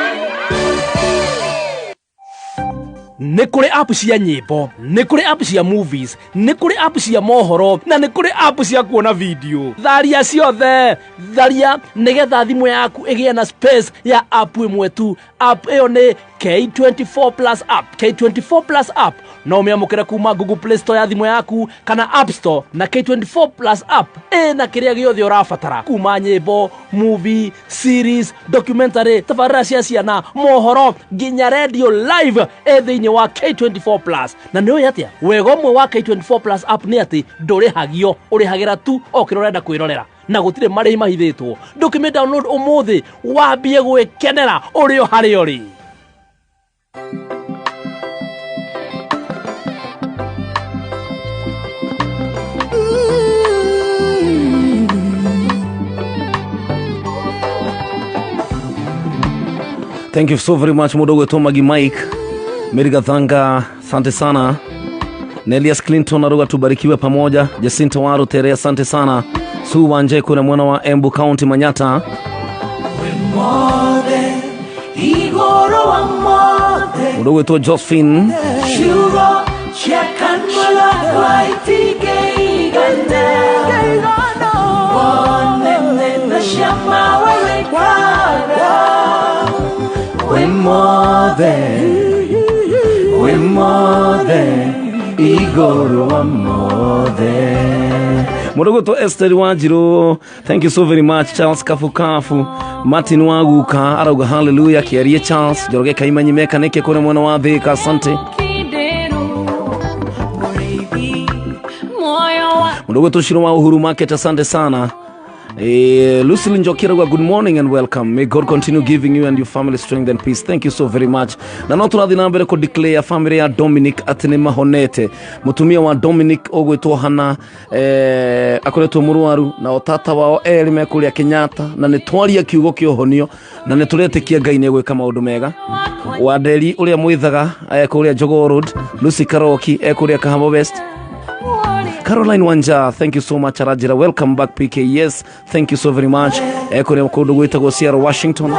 nä kå rä app cia nyĩmbo nä kå rä app cia movies nä kå rä app cia mohoro na nä kå rä app cia kuona video tharia ciothe tharia nĩgetha thimũ yaku ĩgĩe na space ya app ĩmwe tu app ĩyo nĩ K24 Plus app K24 Plus app no ũmĩamũkĩre kuma Google Play Store ya thimũ yaku kana App Store na K24 Plus app ĩna kĩrĩa gĩothe ũrabatara kuma nyĩmbo movie series documentary tabarĩra cia ciana mohoro nginya radio live thĩinĩ wa K24 Plus na nĩ ũĩ atĩa wega ũmwe wa K24 Plus app nĩ atĩ ndũrĩhagio ũrĩhagĩra tu o kĩrĩa ũrenda kwĩrorera na gũtirĩ marĩhi mahithĩtwo ndũkĩmĩ download ũmũthĩ wambie gwĩkenera ũrĩ o harĩa ũrĩ. Thank you so very much mudogo Tomagi Mike Meriga Thanga asante sana Nelias Clinton aruga tubarikiwe pamoja Jacinto Waru Tere asante sana Su Wanje kuna mwana wa Embu County Manyata mudogo to Josephine Shuro chekan mula waitige igana Wone na shama wale kwara We're more than Igoro wa more than mudogo to Esther Wanjiro thank you so very much Charles Kafukafu Martin Waguka arauga hallelujah kiarie Charles Joroge Kaimanyimeka neke kone mwana wa Thika asante Ndugu Toshiro wa Uhuru Market, asante sana. Lucy Linjokira, good morning and welcome. May God continue giving you and your family strength and peace. Thank you so very much. Na notu nathi nambere ko declare family ya Dominic atini mahonete. Mutumia wa Dominic ogwetwo hana akoretwo murwaru na otata wao mekuria Kenyatta na nitwaria kiugo kiohonio na nituretekia Ngai ne gwika maundu mega. Wadeli uria mwithaga kuria Jogoo Road, Lucy Karoki kuria Kahama West. Caroline Wanja, thank you so much. Arajira, welcome back PK. Yes, thank you so very much. Ekore mkodo gwita go Sierra Washington.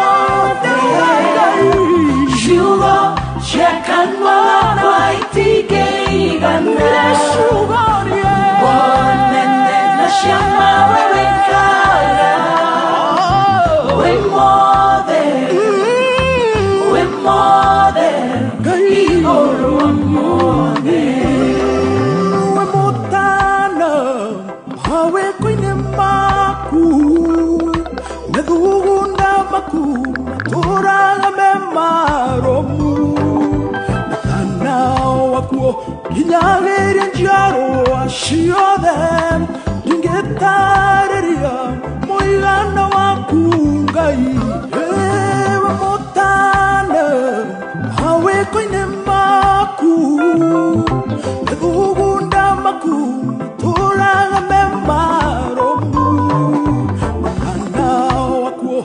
Kinyageri njaro ashiyodem Ingetareria moigana wakungai Ewa motane hawe koine maku Edugunda maku Turaga memaromu Makana wakuo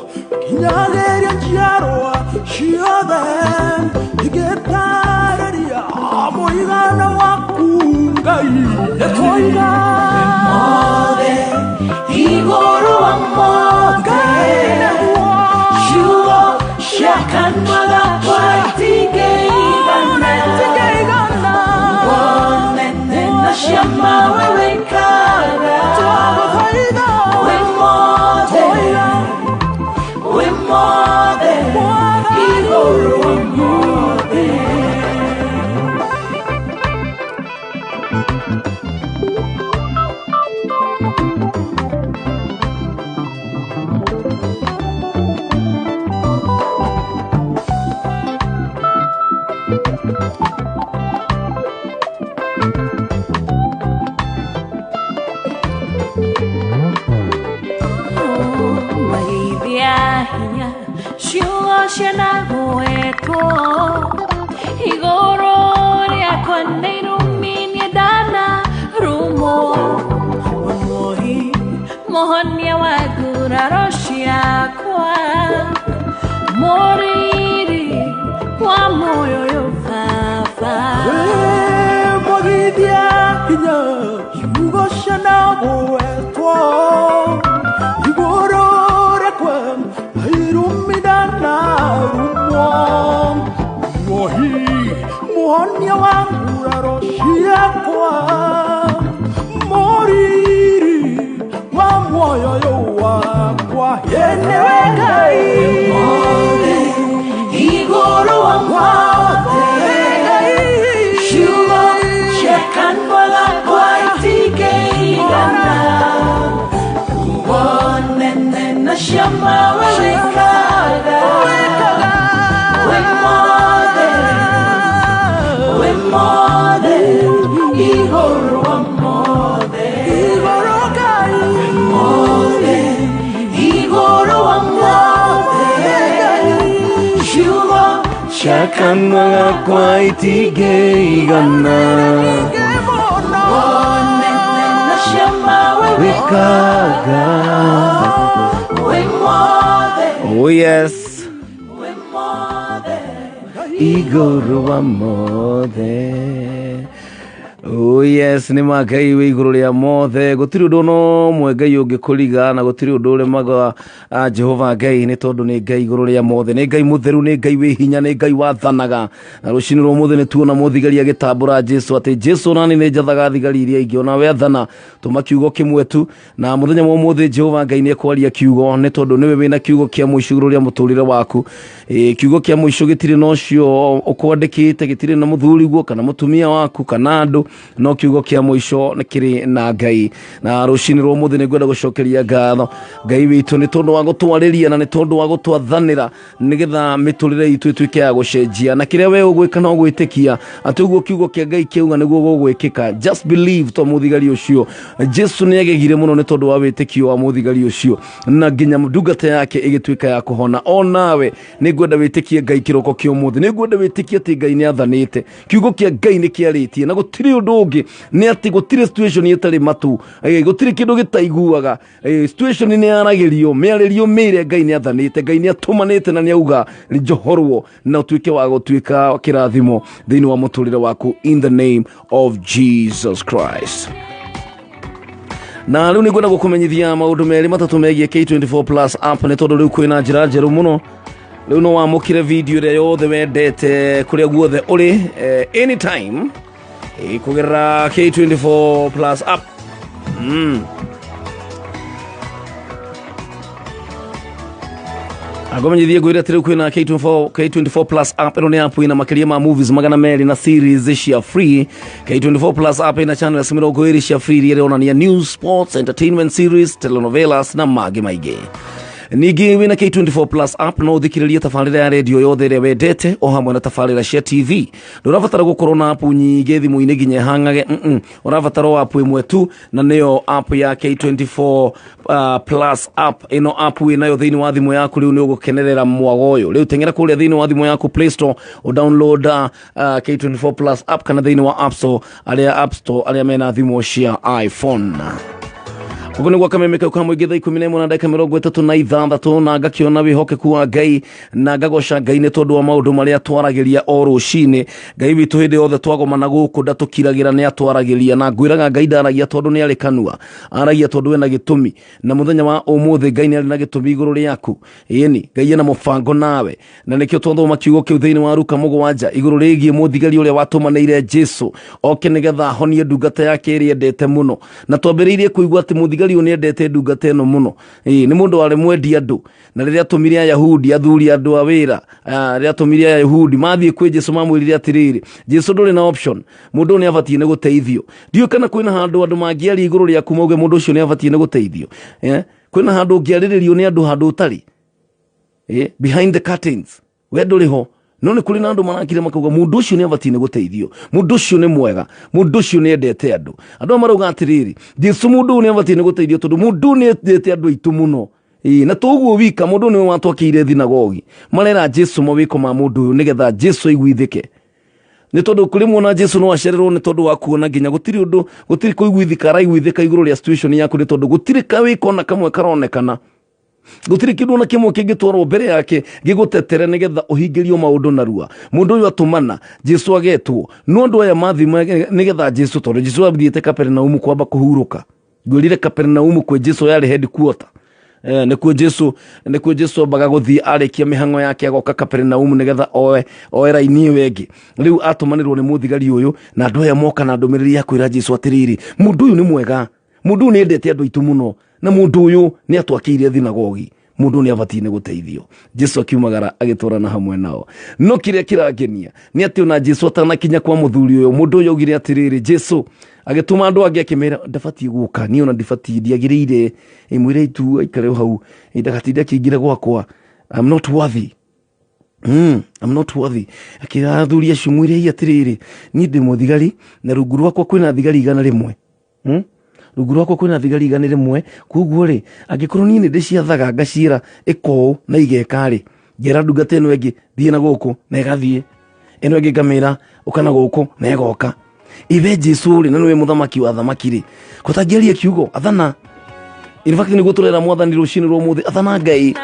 Kinyageri njaro ashiyodem Ingetareria moigana wakungai Etoiga Mode Igoro amode Shuo Shakanwaga Kwaitigana Wonene na shama wewekara Wemode Igoro amode Shana hueto Igoro ya kwande rumini dana rumo Mohi mohonia wagura roshia kwa Moriri kwa moyo yofafa Moridia hinya Yugo shana hueto Igoro ya kwande Mohonia wangu raroshia kwa Moriri wa moyo wakwa Yenewe Ngai Mode Igoro wa mode Shugo Shekanwala Kwaitigana Wonene na shama wewekara Wemode Igoro amode Igoro kai Wemode Igoro amode Shugo Shakanwaga Kwaitigana Wonene na shama wewekara Wemode Oh yes Igoro amode. Oh yes, ni magai we iguru ria mothe gutiri undu no mwe ngai ungikuriga na gutiri undu uri maga Jehova ngai ni tondu ni ngai iguru ria mothe ni ngai mutheru ni ngai wi hinya ni ngai wathanaga na ruciniro mothe ni tuona mothigaria gitambura Jesu ati Jesu nani ni njathaga thigari iria ingi ona wethana tuma kiugo kimwe tu na muthenya wa mothe Jehova ngai ni ekwaria kiugo ni tondu niwe wina kiugo kia muico iguru ria muturire waku kiugo kia muico gitiri no cio ukwandikite gitiri na muthuri guo kana mutumia waku kana andu no no kiugo kia muico nikiri na Ngai na rucini rwa muthi ni ngwenda gucokeria ngatho Ngai witu ni tondu wa gutwariria na ni tondu wa gutwathanira nigetha miturire itu ituike ya gucenjia na kiria we ugwika no gwitikia ati uguo kiugo kia Ngai kiuga niguo gugwikika. Just believe to muthigari ucio Jesu ni agegire muno ni tondu wa witikio wa muthigari ucio na nginya ndungata yake igituika ya kuhona. Onawe ni ngwenda witikie Ngai kiroko kio muthi, ni ngwenda witikie ati Ngai ni athanite, kiugo kia Ngai ni kiaritie na gutiri undu ungi ni ati gutiri situation itari matu, gutiri kindu gitaiguaga, situation ni aragirio miaririo mire Ngai ni athanite, Ngai ni atumanite na ni auga ni johorwo na utuike wa gutuika kirathimo thiini wa muturire waku in the name of Jesus Christ. Na riu ni ngwenda gukumenyithia maundu meri matatu megie K24 Plus app ni tondu riu kwina njira njeru muno. Riu no wamukire video ria yothe wendete kuria guothe uri anytime kugerera K24 Plus app. Agomenyithie gwira tiri kwina K24 Plus app ino ni app ina makiria ma movies magana meri na series cia free. K24 Plus app ina channel ya simiro gwiri cia free ria onania news, sports, entertainment series, telenovelas na magi maige. Nigi wina K24 Plus app no thikiriria tafarira ya radio yothe ria wendete o hamwe na tafarira cia TV. Ndurabatara gukorwo na app nyingi thimu-ini nginya hangage. Urabatara app imwe tu na niyo app ya K24 Plus app. Ino app inayo thiini wa thimu yaku riu ni ugukenerera mwago uyu. Riu tengera kuria thiini wa thimu yaku Play Store o download K24 Plus app kana thiini wa App Store aria mena thimu cia iPhone. Ugu niguo kamemeka kwa mwigi thaa 11 na dakika 36 na ngakiona wihokeku wa Ngai na ngagoca Ngai ni tondu wa maundu maria twaragiria o rucini. Ngai witu hindi yothe twagomana guku ndatukiragira ni atwaragiria na ngwiraga Ngai ndaragia tondu ni ari kanua, aragia tondu we na gitumi na muthenya wa umuthi Ngai ni ari na gitumi iguru riaku. Yeni Ngai ena mufango nawe na nikio twathoma kiugo kiu thiini wa Luka 7 iguru rigie muthigari uria watumaneire Jesu oke nigetha honie ndungata yake iri endete muno na twambiriirie kuigua ati muthigari ni endete ndungata eno muno. Ni mundu wale mwendi andu na riria atumire Ayahudi athuri andu awira riria atumire Ayahudi mathie kwi Jesu mamwirire atiriri Jesu nduri na option, mundu ni abatie ne guteithio. Dio kana kwina handu andu mangiari iguru ria kumauge mundu ucio ni abatie ne guteithio. Kwina handu ngiariririo ni andu handu utari behind the curtains we nduriho no ni kuri na andu marakire makauga mundu ucio ni abatie ne guteithio, mundu ucio ni mwega, mundu ucio ni endete andu marauga atiriri Jesu mundu ni abatie ne guteithio tondu mundu ni endete andu itu muno. Na toguo wika mundu ni watwakire thinagogi marera Jesu mawiko ma mundu nigetha Jesu aiguithike. Ni tondu kuri muona Jesu no acererwo ni tondu wa kuona nginya gutiri undu gutiri kuiguithika araiguithika iguru ria situation yaku ni tondu gutiri kawiko na kamwe karonekana, gutiri kindu na kimwe kingitwarwo mbere yake gigutetere nigetha uhingirio maundu narua. Mundu uyu atumana Jesu agetwo no andu aya mathima nigetha Jesu tondu Jesu abithiete Kapernaumu kwamba kuhuruka. Gwirire Kapernaumu kwe Jesu yari headquarter. Nikuo Jesu baga guthii arikia mihango yake agoka Kapernaumu nigetha oe raini wengi. Riu atumanirwo ni muthigari uyu na andu aya moka na ndumiriri ya kwira Jesu atiriri mundu uyu ni mwega, mundu ni endete andu itu muno na mundu uyu ni atwakire thinagogi, mundu ni abatie ne guteithio. Jesu akiumagara agitorana hamwe nao. No kiria kiragenia ni ati ona Jesu atanakinya kwa muthuri uyu mundu uyu ugire atiriri Jesu agituma andu angi akimera ndabatie guka ni ona ndibatie ndiagirire imwire itu aikare hau ndagatinda kingira gwakwa. I'm not worthy. I'm not worthy. Akira thuri acio mwire atiriri ni ndi muthigari na rungu rwakwa kwina thigari igana rimwe. Rungu rwakwa kwina thigari igana rimwe kuguo ri angikorwo ni ndiciathaga ngacira iko na igeka ri ngera ndungata eno engi thie na guku na igathie eno engi ngamira ukana guku na igoka. Ive Jesu ri na niwe muthamaki wa thamaki ri kutangiaria kiugo athana. In fact ni guturera mwathani rucini rwo muthi athana Ngai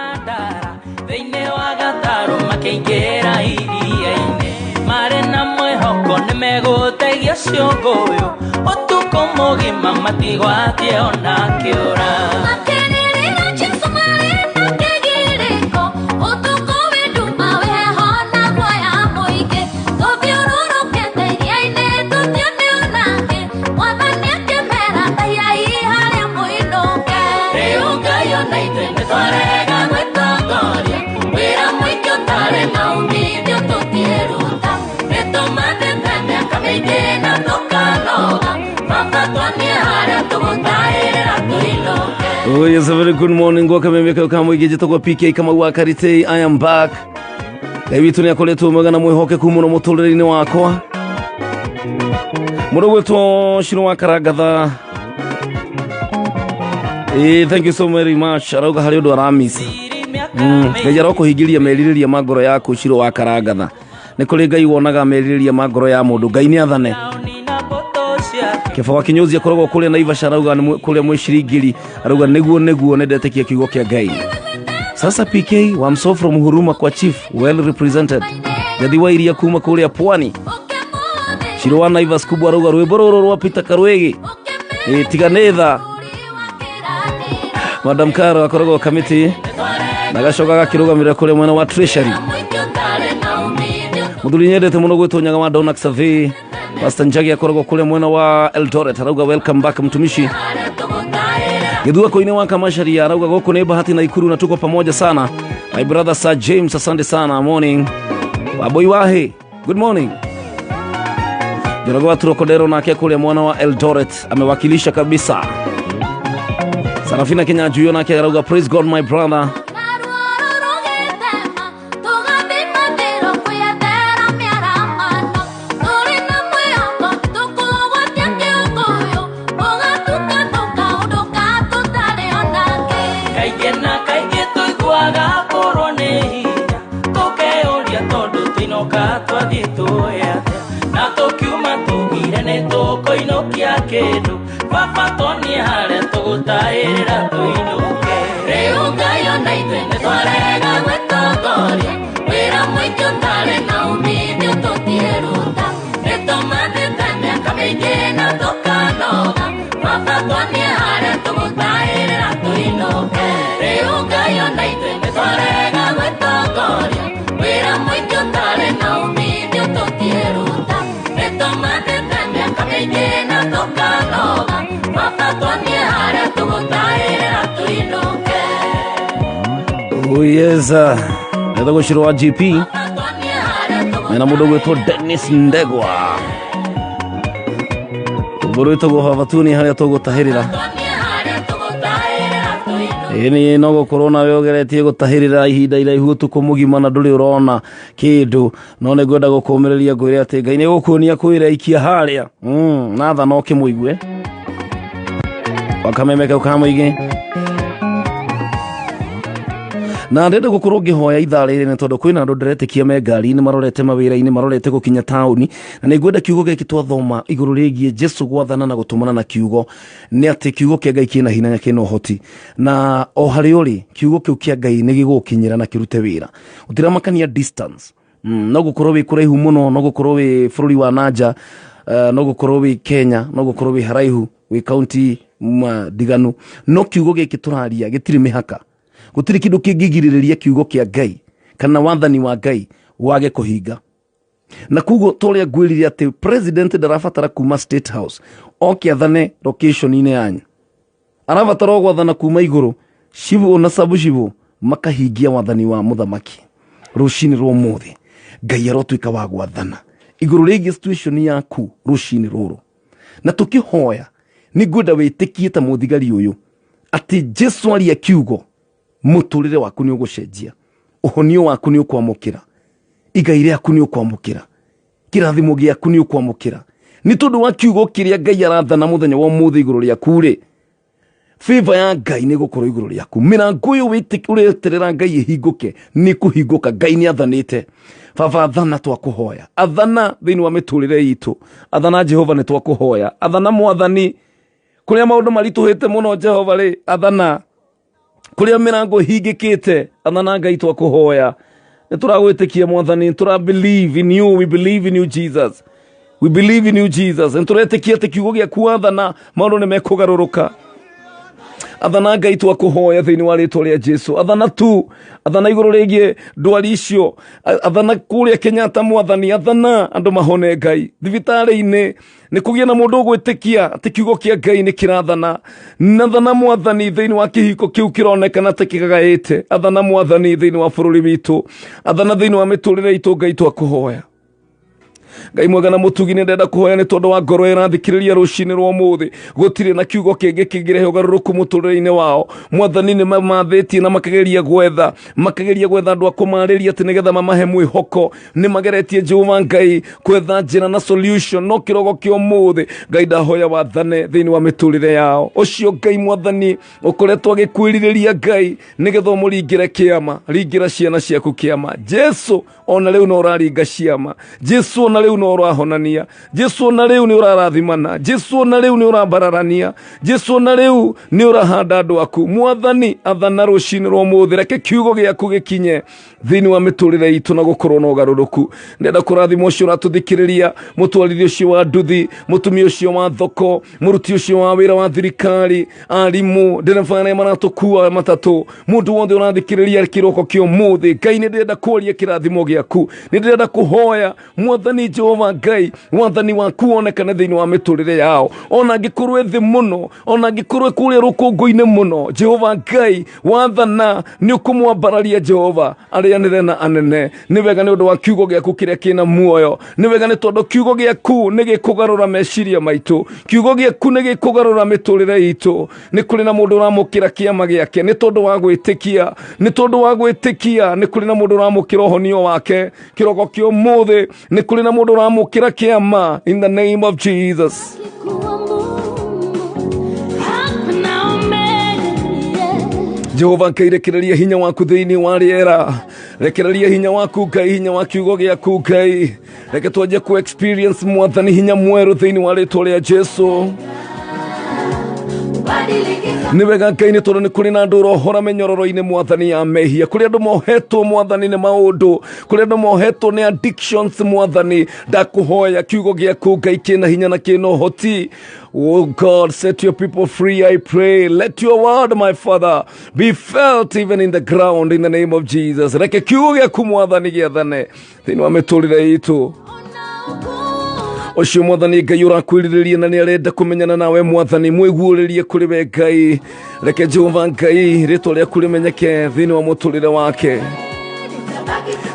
Theine wa gatharu makingera iria-ini mare na mwihoko ni meguteithia ciongoyo utuko mugima matigwatie ona kiura. Makenirira Jesu marina kigiriko utuko widuma wehona guoya muingi tuthiururukite iria-ini tutione onake mwathani akimera thayai haria muinuke. Riu Ngai ona ithuĩ nĩtwarega gwĩtongoria wĩra mũingĩ ũtarĩ na umithio tũtiĩruta nĩtũmanĩte mĩaka mĩingĩ na tũkanoga Oh yes, a very good morning. Welcome back to Mwigije kwa PK kama wa Karitei. I am back. Ebi tunia koletu mwega na mwihoke kumuno mutulirine wakwa. Mudo wetu shino wa Karagatha. Thank you so very much. Arauga hari undu aramisa. Ngejara ko higiria meririria magoro yaku shiro wa Karagatha. Nikuri Ngai wonaga meririria magoro ya mundu. Ngai ni athane. Kifawa kinyozi akoragwo kule Naivasha arauga kule mwishirigiri arauga neguo nendetekia kiugo kia Ngai. Sasa PK wa mso from Huruma kwa chief well represented. Jadi wairia kuma kule Pwani. Shirwa Naivas kubwa arauga rwiboro rwa Peter Karwegi. Tiganetha. Madam Karo akoragwo committee. Nagashogaga kirugamira kule mwena wa treasury. Muduli nyendete muno gweto nyaga wa Dona Xavier. Pastor Njagi akoragwo kule mwena wa Eldoret arauga welcome back mtumishi. Githua koine wa Kamashari arauga goko ne bahati na Ikuru na tuko pamoja sana. My brother Sir James asante sana morning. Waboi wahe good morning. Jorogo Turokodero na kia kule mwana wa Eldoret amewakilisha kabisa. Sarafina Kenya Juyo na kia arauga praise God my brother. Oh yes, ndio shiro wa GP. Na mudogo wetu Dennis Ndegwa. Uboro wetu go havatuni hali atogo tahirira. Ni nogo corona yogeretie gutahirira ihinda iraihu tukumugima na nduri urona kindu none gwenda gukomereria ngwire ati Ngai ni gukunia kwira ikia haria na tha no kimuigwe wakamemeka ukamuige na ndende gukorwo ngihoya itharire ne tondu kwina andu ndiretekia me ngari ni marorete mawira-ini marorete gukinya tauni na nigwenda kiugo giki twathoma iguru rigie Jesu gwathana na gutumana na kiugo ni ati kiugo kia Ngai kina hinya kina hoti na o hari uri kiugo kiu kia Ngai ni gigukinyira na kirute wira utiramakania distance no gukorwo wi kuraihu muno no gukorwo wi bururi wa nanja no gukorwo wi Kenya no gukorwo wi haraihu wi county diganu no kiugo giki turaria gitiri mihaka gutiri kindu kingigiriria kiugo kia Ngai kana wathani wa Ngai wage kuhinga na kugo toria gwirire ati president darafatara kuma state house okiathane location ine yanyu aravatara gwathana kuma iguru shivu na sabu shivu makahingia wathani wa muthamaki rushini rwo muthi Ngai arotwika wa gwathana iguru rigi situation yaku rushini ruru na tukihoya ni gwenda witikie ta muthigari uyu ati Jesu ali akiugo muturire waku ni ugucenjia uhonio waku ni ukwamukira igai ryaku ni ukwamukira kirathimo giaku ni ukwamukira ni tondu wa kiugo kiria Ngai arathana muthenya wa muthi iguru ryaku ri favor ya Ngai ni gukorwo iguru ryaku mirango uyu witikireterera Ngai ihinguke ni kuhinguka Ngai ni athanite baba athana twakuhoya athana thiini wa miturire yitu athana Jehova ni twakuhoya athana mwathani kuria maundu marituhite muno Jehova ri athana kuria mirango hingikite athana Ngai twakuhoya ni turagwitikia mwathani tura believe in you we believe in you Jesus we believe in you Jesus and turetikia ati kiugo giaku athana maundu ni mekugaruruka athana Ngai twakuhoya thiini wa ritwa ria Jesu athana iguru rigie ndwari icio athana kuria Kenyatta mwathani athana andu mahone Ngai thibitari-ini ni kugia na mundu gwitikia ati kiugo kia Ngai ni kirathana nathana mwathani thiini wa kihiko kiu kironekana ta kigagaite athana mwathani thiini wa bururi witu athana thiini wa miturire itu Ngai twakuhoya Ngai mwega na mutugi ni ndenda kuhoya ni tondu wa ngoro irathikiriria rucini rwa muthi gutire na kiugo kingi kingirehe ugaruruku muturire-ini wao. Mwathani ni mamathitie na makageria gwetha andu akumariria ati nigetha mamahe mwihoko. Ni mageretie Jehova Ngai kwetha njira na solution no kirogo kio muthi. Ngai ndahoya wathane thiini wa miturire yao. Ucio Ngai mwathani ukoretwo agikwiriria Ngai nigetha umuringire kiama, ringira ciana ciaku kiama. Jesu ona riu no uraringa ciama. Jesu ona riu no urahonania. Jesu ona riu ni urarathimana. Jesu ona riu ni urabararania. Jesu ona riu ni urahanda andu aku. Mwathani athana rucini rwa muthi reke kiugo giaku gikinye thiini wa miturire itu na gukorwo na ugaruruku. Ndenda kurathima ucio uratuthikiriria, mutwarithia ucio wa nduthi, mutumia ucio wa thoko, muruti ucio wa wira wa thirikari, arimu, ndereba aria maratukua matatu, mundu wothe urathikiriria kiroko kio muthi. Ngai ni ndenda kuoria kirathimo giaku, ni ndenda kuhoya Mwathani Jehova Ngai wathani waku onekane thiini wa miturire yao. Ona ngikorwo thi muno, ona ngikorwo kuria rukungu-ini muno, Jehova Ngai wathana ni ukumwambararia Jehova arianire na anene. Ni wega ni undu wa kiugo giaku kiria kina muoyo. Ni wega ni tondu kiugo giaku ni gikugarura meciria maitu. Kiugo giaku ni gikugarura miturire itu. Ni kuri na mundu uramukira kiama giake ni tondu wa gwitikia, ni tondu wa gwitikia. Ni kuri na mundu uramukira uhonio wake kiroko kio muthi. Ni kuri na mundu uramukira kiama in the name of Jesus. Jehova Ngai rekereria hinya waku thiini wa riera, rekereria hinya waku Ngai, hinya wa kiugo giaku Ngai. Reke twanjie ku experience Mwathani hinya mweru thiini wa ritwa ria Jesu. Ni wega Ngai ni tondu ni kuri na andu urohora menyororo-ini Mwathani ya mehia, kuri andu mohetwo Mwathani ni maundu, kuri andu mohetwo ni addictions Mwathani. Ndakuhoya kiugo giaku Ngai kina hinya na kina uhoti. Oh God, set your people free, I pray. Let your word, my Father, be felt even in the ground in the name of Jesus. Reke kiugo giaku Mwathani giathane thiini wa miturire itu. Ucio Mwathani Ngai urakwiriria na ni arenda kumenyana nawe Mwathani, mwiguuririe kuri we Ngai. Reke Jehova Ngai ritwa riaku rimenyeke thiini wa muturire wake.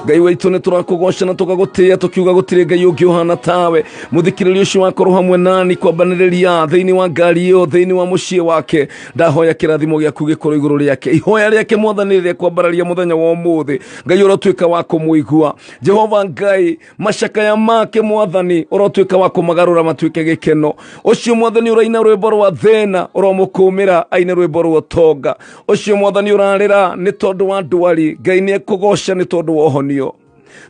Ngai waitu ni turakugoca na tugagutia tukiuga gutire Ngai ungi uhana tawe. Muthikiriria ucio wakorwo hamwe nani kwambaniriria thiini wa ngari iyo, thiini wa mucii wake. Ndahoya kirathimo giaku gikorwo iguru riake, ihoya riake Mwathani ria kwambararia muthenya wa umuthi. Ngai urotwika wa kumuigua Jehova Ngai, macakaya make Mwathani urotwika wa kumagarura matwike gikeno. Ucio Mwathani uraina rwimbo rwa thina uromukumira aine rwimbo rwa tonga. Ucio Mwathani urarira ni tondu wa ndwari, Ngai ni ekugoca ni tondu wa uhonio.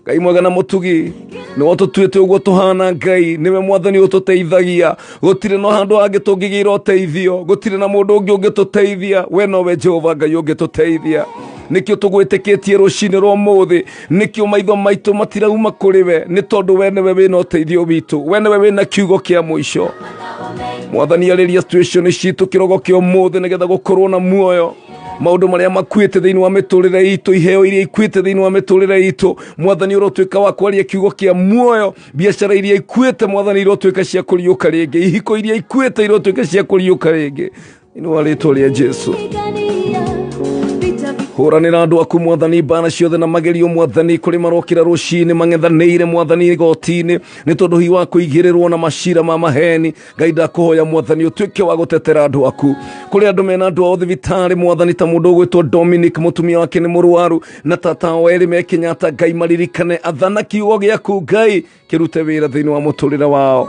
Ngai mwega na mutugi ni watutuite uguo tuhana Ngai, niwe Mwathani ututeithagia. Gutire no handu hangi tungigira uteithio, gutire na mundu ungi ungituteithia, we nowe Jehova Ngai ungituteithia. Nikio tugwitikitie rucini rwa muthi, nikio maitho maitu matirauma kuri we, ni tondu we niwe wina uteithio witu, we niwe wina kiugo kia mwisho. Mwathani ariria situation citu kirogo kio muthi nigetha gukorwo na muoyo. Maundu maria makuite thiini wa miturire itu, iheo iria ikuite thiini wa miturire itu, Mwathani urotwika wa kwaria kiugo kia muoyo. Biashara iria ikuite Mwathani irotwika cia kuriuka ringi, ihiko iria ikuite irotwika cia kuriuka ringi ino wa ritwa ria Jesu. Huranira andu aku Mwathani bana ciothe na magerio Mwathani kuri marokira rucini mang'ethanire Mwathani igoti-ini ni tondu hi wa kuigirirwo na macira ma maheni. Ngai ndakuhoya Mwathani utwike wa gutetera andu aku kuri andu mena andu ao thibitari Mwathani, ta mundu ugwitwo Dominic mutumia wake ni murwaru na tata weri me Kenyatta. Ngai maririkane athana kiugo giaku Ngai kirute wira thiini wa muturire wao.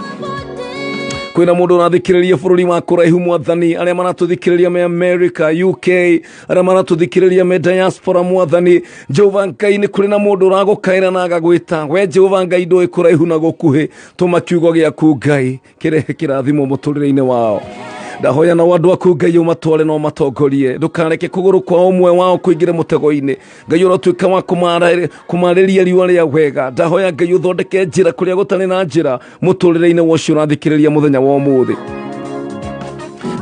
Kwina mundu urathikiriria bururi wa kuraihu Mwathani, aria maratuthikiriria me America, UK, aria maratuthikiriria me diaspora Mwathani. Jehova Ngai ni kuri na mundu uragukaira na agagwita we Jehova Ngai ndui kuraihu na gukuhi. Tuma kiugo giaku Ngai kirehe kirathimo muturire-ini wao. Ndahoya na wandu aku Ngai umatware no matongorie, ndukareke kuguru kwa umwe wao kuingire mutego-ini. Ngai urotwika wa kumariria riwa ria wega. Ndahoya Ngai uthondeke njira kuria gutari na njira muturire-ini wocio urathikiriria muthenya wa umuthi.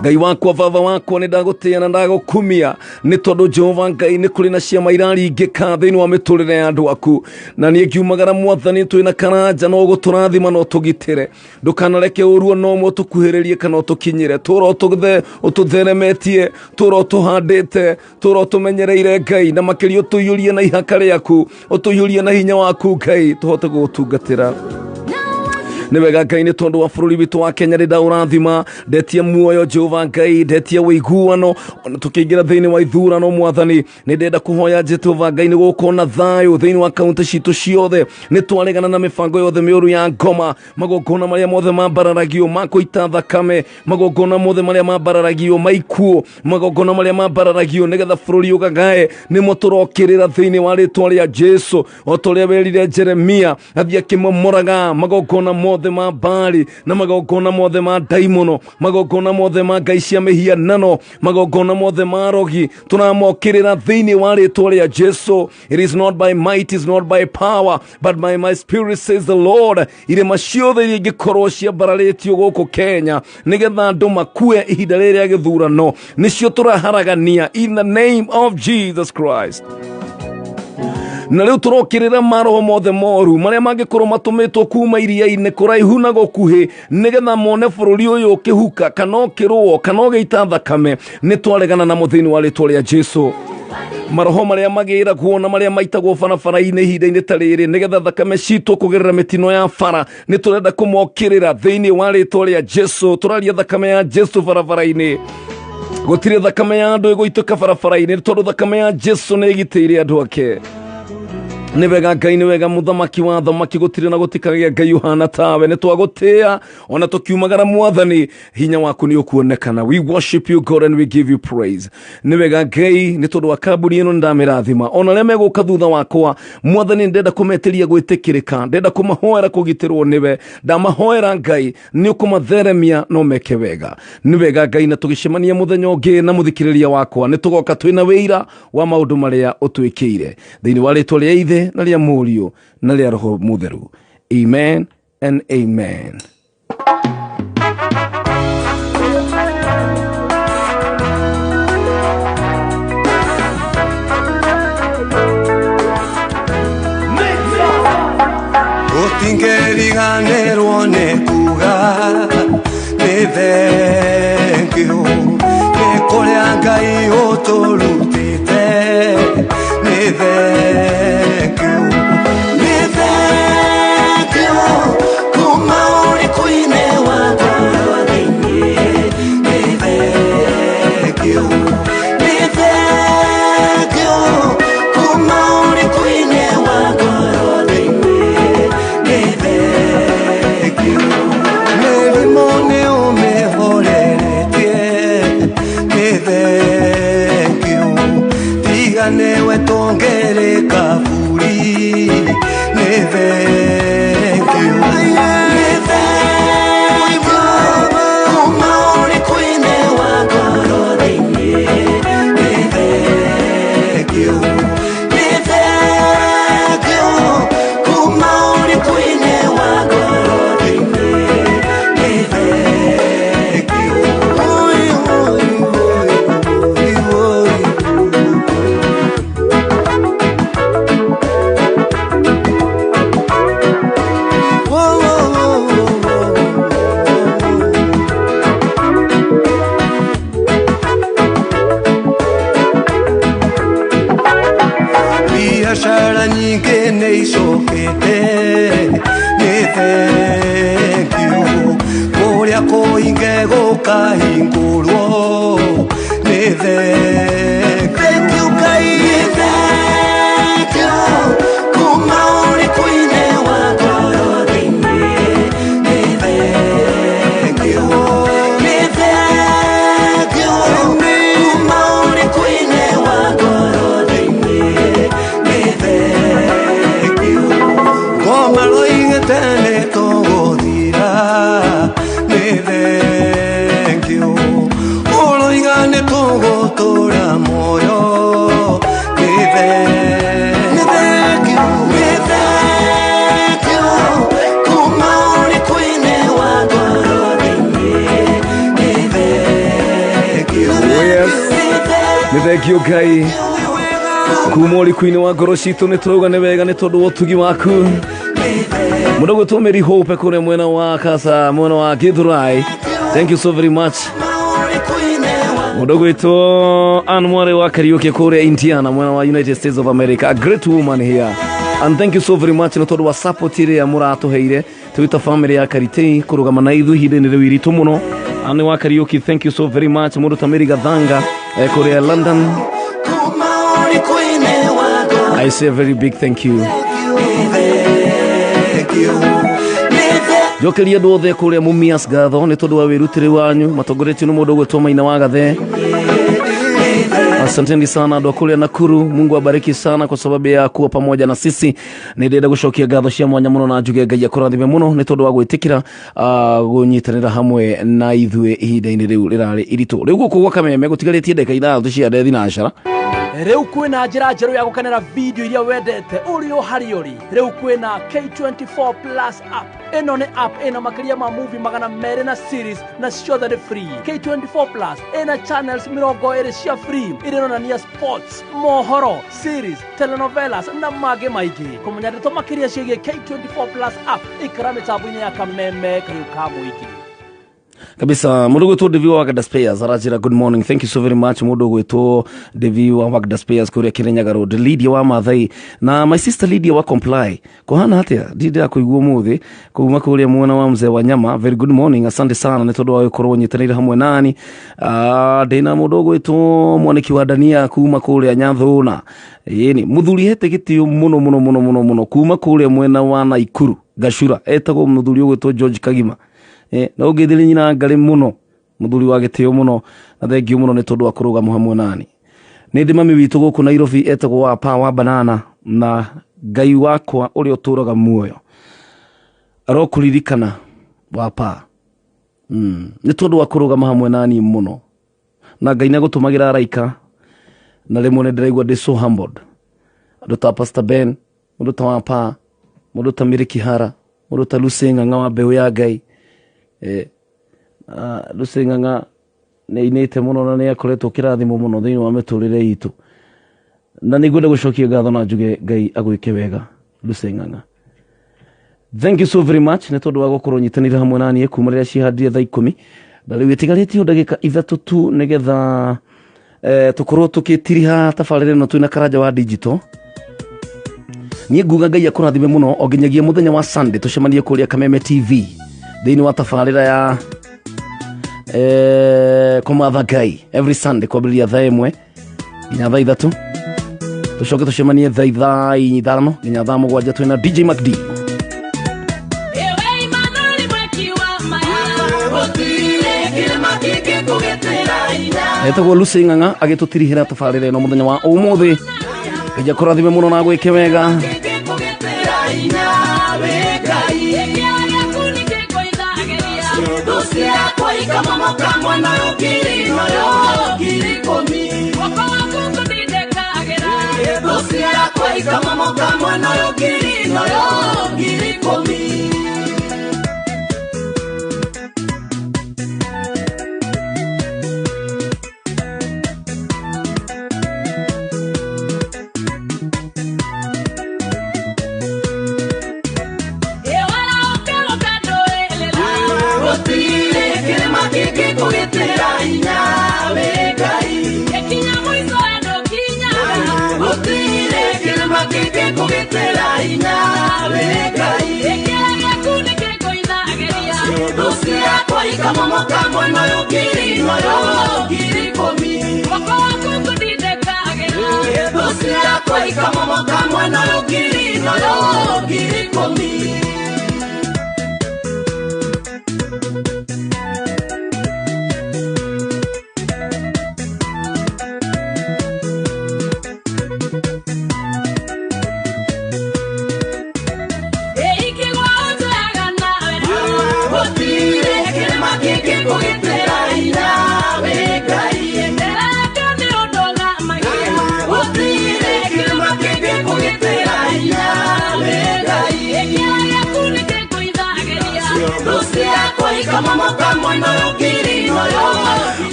Ngai wakwa baba wakwa ni ndagutia na ndagukumia ni tondu Jehova Ngai ni kuri na ciama iraringika thiini wa miturire ya andu aku, na ni ngiumagara Mwathani twina karanja no guturathima no tugitire. Ndukanareke uruo no mo tukuhiririe kana tukinyire, turo ututheremetie, turo tuhandite, turo tumenyereire Ngai, na makiri utuyurie na ihaka riaku, utuyurie na hinya waku Ngai tuhote gutungatira. nĩ wega Ngai nĩ tondũ wa bũrũri witũ wa Kenya rĩ ndaũrathima ndetia muoyo Jehova Ngai ndetia wĩiguano ona tũkĩingĩra thĩinĩ wa ithurano Mwathani nĩ ndenda kũhoya Jehova Ngai nĩ gũkorwo na thayũ thĩinĩ wa kaunti citũ ciothe nĩ twaregana na mĩbango yothe mĩũru ya ngoma magongona marĩa mothe mambararagio ma kũita thakame magongona mothe marĩa mambararagio ma ikuũ magongona marĩa mambararagio nĩgetha bũrũri ũgagae nĩmo tũrokĩrĩra thĩinĩ wa rĩtwa rĩa Jesu o ta ũrĩa werire Jeremia athiĩ akĩmomoraga magongona mothe ma Baali na magongona mothe ma ndaimono magongona mothe ma ngai cia mĩhianano magongona mothe ma rogi tũramokĩrĩra thĩinĩ wa rĩtwa rĩa Jesu. It is not by might, it is not by power, but by my spirit says the Lord. Irĩma ciothe iria ingĩkorwo ciambararĩtio gũkũ Kenya nĩgetha andũ makue ihinda rĩrĩ rĩa gĩthurano nĩcio tũraharagania in the name of Jesus Christ. Na rĩu tũrokĩrĩra maroho mothe moru marĩa mangĩkorwo matũmĩtwo kuma iria-inĩ kũraihu na gũkuhĩ nĩgetha mone bũrũri ũyũ ũkĩhuka kana ũkĩrũo kana ũgĩita thakame nĩ twaregana namo thĩinĩ wa rĩtwa rĩa Jesu. Maroho marĩa magĩragwo na marĩa maitagwo barabara-inĩ ihinda-inĩ ta rĩrĩ nĩgetha thakame citũ kũgerera mĩtino ya bara nĩ tũrenda kũmokĩrĩra thĩinĩ wa rĩtwa rĩa Jesu. Tũraria thakame ya Jesu barabara-inĩ gũtirĩ thakame ya andũ ĩgũitĩka barabara-inĩ tondũ thakame ya Jesu nĩ ĩgitĩire andũ ake. Nĩ wega Ngai nĩ wega mũthamaki wa thamaki gũtirĩ na gũtikagĩa Ngai ũhana tawe nĩ twagũtĩĩa ona tũkiumagara Mwathani hinya waku nĩ ũkuonekana. We worship you God and we give you praise. Nĩ wega Ngai nĩ tondũ wa kambuni ĩno ndamĩrathima ona arĩa megũka thutha wakwa Mwathani ndenda kũmetĩria gwĩtĩkĩrĩka ndenda kũmahoera kũgitĩrwo nĩwe ndamahoera Ngai nĩ ũkũmatheremia no meke wega. Nĩ wega Ngai na tũgĩcemania mũthenya ũngĩ na mũthikĩrĩria wakwa nĩ tũgoka twĩna wĩira wa maũndũ marĩa ũtwĩkĩire thĩinĩ wa rĩtwa rĩa Ithe na rĩa Mũriũ na rĩa Roho Mũtheru. Amen and amen. Ũtingĩriganĩrwo nĩ kuga nĩ thengio nĩ kũrĩa Ngai ũtũrutĩte nĩ thengio nĩ thengio kuma ũrĩkũ-inĩ wa ngoro thĩinĩ nĩ thengio nĩ thengio kuma ũrĩkũ-inĩ wa ngoro thĩinĩ nĩ thengio mĩrimũ nĩ ũmĩhoreretie nĩ thengio tiga nĩwe tũngĩrĩka bũri nĩ thengio nĩ thengio kuma ũrĩkũ-inĩ wa ngoro thĩinĩ nĩ thengio nĩ thengio kuma ũrĩkũ-inĩ wa ngoro thĩinĩ nĩ thengio oi oi oi oi biashara nyingĩ nĩ icokete nĩ thengio kũrĩa kũingĩ gũkahingũrwo nĩ thengio Ngai nĩ thengio kuma ũrĩkũ-inĩ wa ngoro thĩinĩ nĩ thengio nĩ thengio kuma ũrĩkũ-inĩ wa ngoro thĩinĩ nĩ thengio ngoma roigĩte nĩ tũgũthira nĩ thengio ũroiga nĩ tũgũtũra muoyo nĩ thengio nĩ thengio kuma ũrĩkũ-inĩ wa ngoro thĩinĩ nĩ thengio Nĩ thengio Ngai kuma ũrĩkũ-inĩ wa ngoro citũ nĩ tũrauga nĩ wega nĩ tondũ wa ũtugi waku. Mũndũ gwĩtwo Mary Hope kũrĩa mwena wa Kasa mwena wa Githurai. Thank you so very much. Mũndũ gwĩtwo Ann Mware wa Kariuki kũrĩa Indiana mwena wa United States of America. A great woman here. And thank you so very much nĩ tondũ wa support ĩrĩa mũratũheire twita family ya Karitei kurugama na ithu hideni rĩu iritũ mũno ani wa karaoke. Thank you so very much mũndũ ta Mary Gathanga Korea London. I say a very big thank you. Jokeria andũ othe kũrĩa Mumias ngatho nĩ tondũ wa wĩrutĩri wanyu matongoretio nĩ mũndũ ũgwĩtwo Maina wa Gathe. Asanteni sana andũ kũrĩa Nakuru. Mungu abariki sana kwa sababu ya kuwa pamoja na sisi. Nĩndenda gũcokia ngatho cia mwanya mũno na njuge Ngai akũrathime mũno nĩ tondũ wa gwĩtĩkĩra gũnyitanĩra hamwe na ithuĩ ihinda-inĩ rĩu rĩrarĩ iritũ. Rĩu gũkũ gwa Kameme gũtigarĩtie ndagĩka ithathatũ cia thinacara. Rĩu kwĩna njĩra njerũ ya gũkenera video iria wendete ũrĩ o harĩa ũrĩ. Rĩu kwĩna K24 Plus app. Ĩno nĩ app ĩna makĩria ma movie 200 na series na ciothe nĩ free. K24 Plus ĩna channels 20 cia free ironania sports, mohoro, series, telenovelas na mangĩ maingĩ. Kũmenya ndeto makĩria ciĩgiĩ K24 Plus app ikara mĩtambo-inĩ ya Kameme kariu ka mũingĩ kabisa. Mundu gwetwo Devi wa Wagda Spares arajira good morning, thank you so very much. Mundu gwetwo Devi wa Wagda Spares kuria Kirinyaga Road. Lydia wa Mathai na my sister Lydia wa Comply kohana hatia ndida kuigua muthi kuma kuria mwana wa mzee wa nyama. Very good morning, asante sana nĩ tondũ wa gũkorwo nyitanĩire hamwe nani. Ndĩna mundu gwetwo mwaniki wa Dania kuma kuria Nyathuna. Yeni muthuri hete gĩtĩo mũno kuma kuria mwena wa Naikuru Gashura etagwo muthuri gwetwo George Kagima. Na ũngĩthiri nyina ngari mũno muthuri wa gĩtĩo mũno na thengiũ mũno nĩ tondũ wa kũrũgama hamwe nani. Nĩ ndĩ mami witũ gũkũ Nairobi etagwo wa Pa wa Banana na Ngai wakwa ũrĩa ũtũraga muoyo arokũririkana wa Pa nĩ tondũ wa kũrũgama hamwe nani mũno na Ngai nĩagũtũmagĩra araika na rĩmwe nĩ ndĩraigua ndĩ so humbled. Mũndũ ta Pastor Ben, mũndũ ta wa Pa, mũndũ ta Mary Kihara, mũndũ ta Lucy Ng'ang'a wa mbeũ ya Ngai. Lucy Ng'ang'a nĩ inĩte mũno na nĩ akoretwo kĩrathimo mũno thĩinĩ wa mĩtũrĩre itũ na nĩ ngwenda gũcokia ngatho na njuge Ngai agwĩke wega Lucy Ng'ang'a. Thank you so very much nĩ tondũ wa gũkorwo nyitanĩire hamwe naniĩ kuma rĩrĩa cihandire thaa 10 na rĩu ĩtigarĩtio ndagĩka ithatũ tu nĩgetha tũkorwo tũkĩtiriha tabarĩra ĩno twĩna karanja wa digital. Niĩ nguga Ngai akũrathime mũno o nginyagia mũthenya wa Sunday tũcemanie kũrĩa Kameme TV thĩinĩ wa tabarĩra ya kũmatha Ngai every Sunday kwambĩrĩria thaa 1 nginya thaa 3 tũcoke tũcemanie thaa 5 nginya thaa 7 twĩna DJ MacD. Etagwo Lucy Ng'ang'a agĩtũtirihĩra tabarĩra ĩno mũthenya wa ũmũthĩ. Ngai akũrathime mũno na gwĩke wega.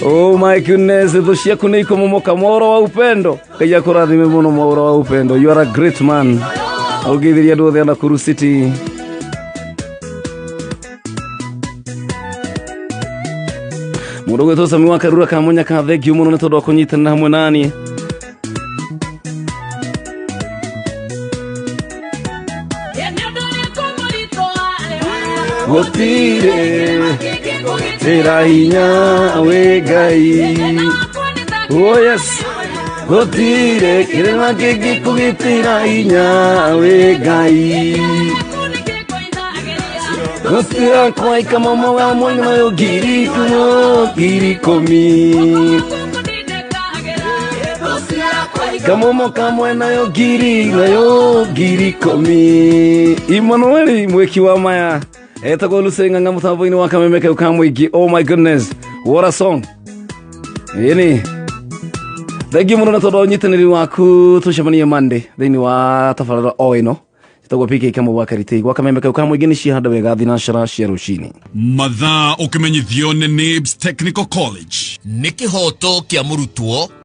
Oh my goodness, thũ ciaku nĩ ikomomoka mwaũra wa upendo. Ngai akũrathime mũno mwaũra wa upendo. You are a great man. Ũgĩthiria andũ othe a Nakuru City. Mũndũ gwĩtwo Sami wa Karura Kamunya ka thengiũ mũno nĩ tondũ wa kũnyitanĩra hamwe naniĩ. gotire tera hinya we Ngai. Oh yes, gotire kirema kigikugitira hinya we Ngai. Gotira kwai kama moga mwana yo giri kumo giri komi. Kamomo kamwe nayo giri komi. Emmanuel mweki wa maya etagwo lusenga ngamutambo-ini wa kamemeke ukamwigi. Oh my goodness, what a song. Yeni thank you muno na todo nyitaniri waku tucemanie Monday thini wa tafarara o ino tagwo pike kama wa Karitei wa kamemeke ukamwigi ni cihanda wega thinashara cia rucini mathaa ukimenyithio ni Nibs Technical College nĩ kĩhoto kĩa mũrutwo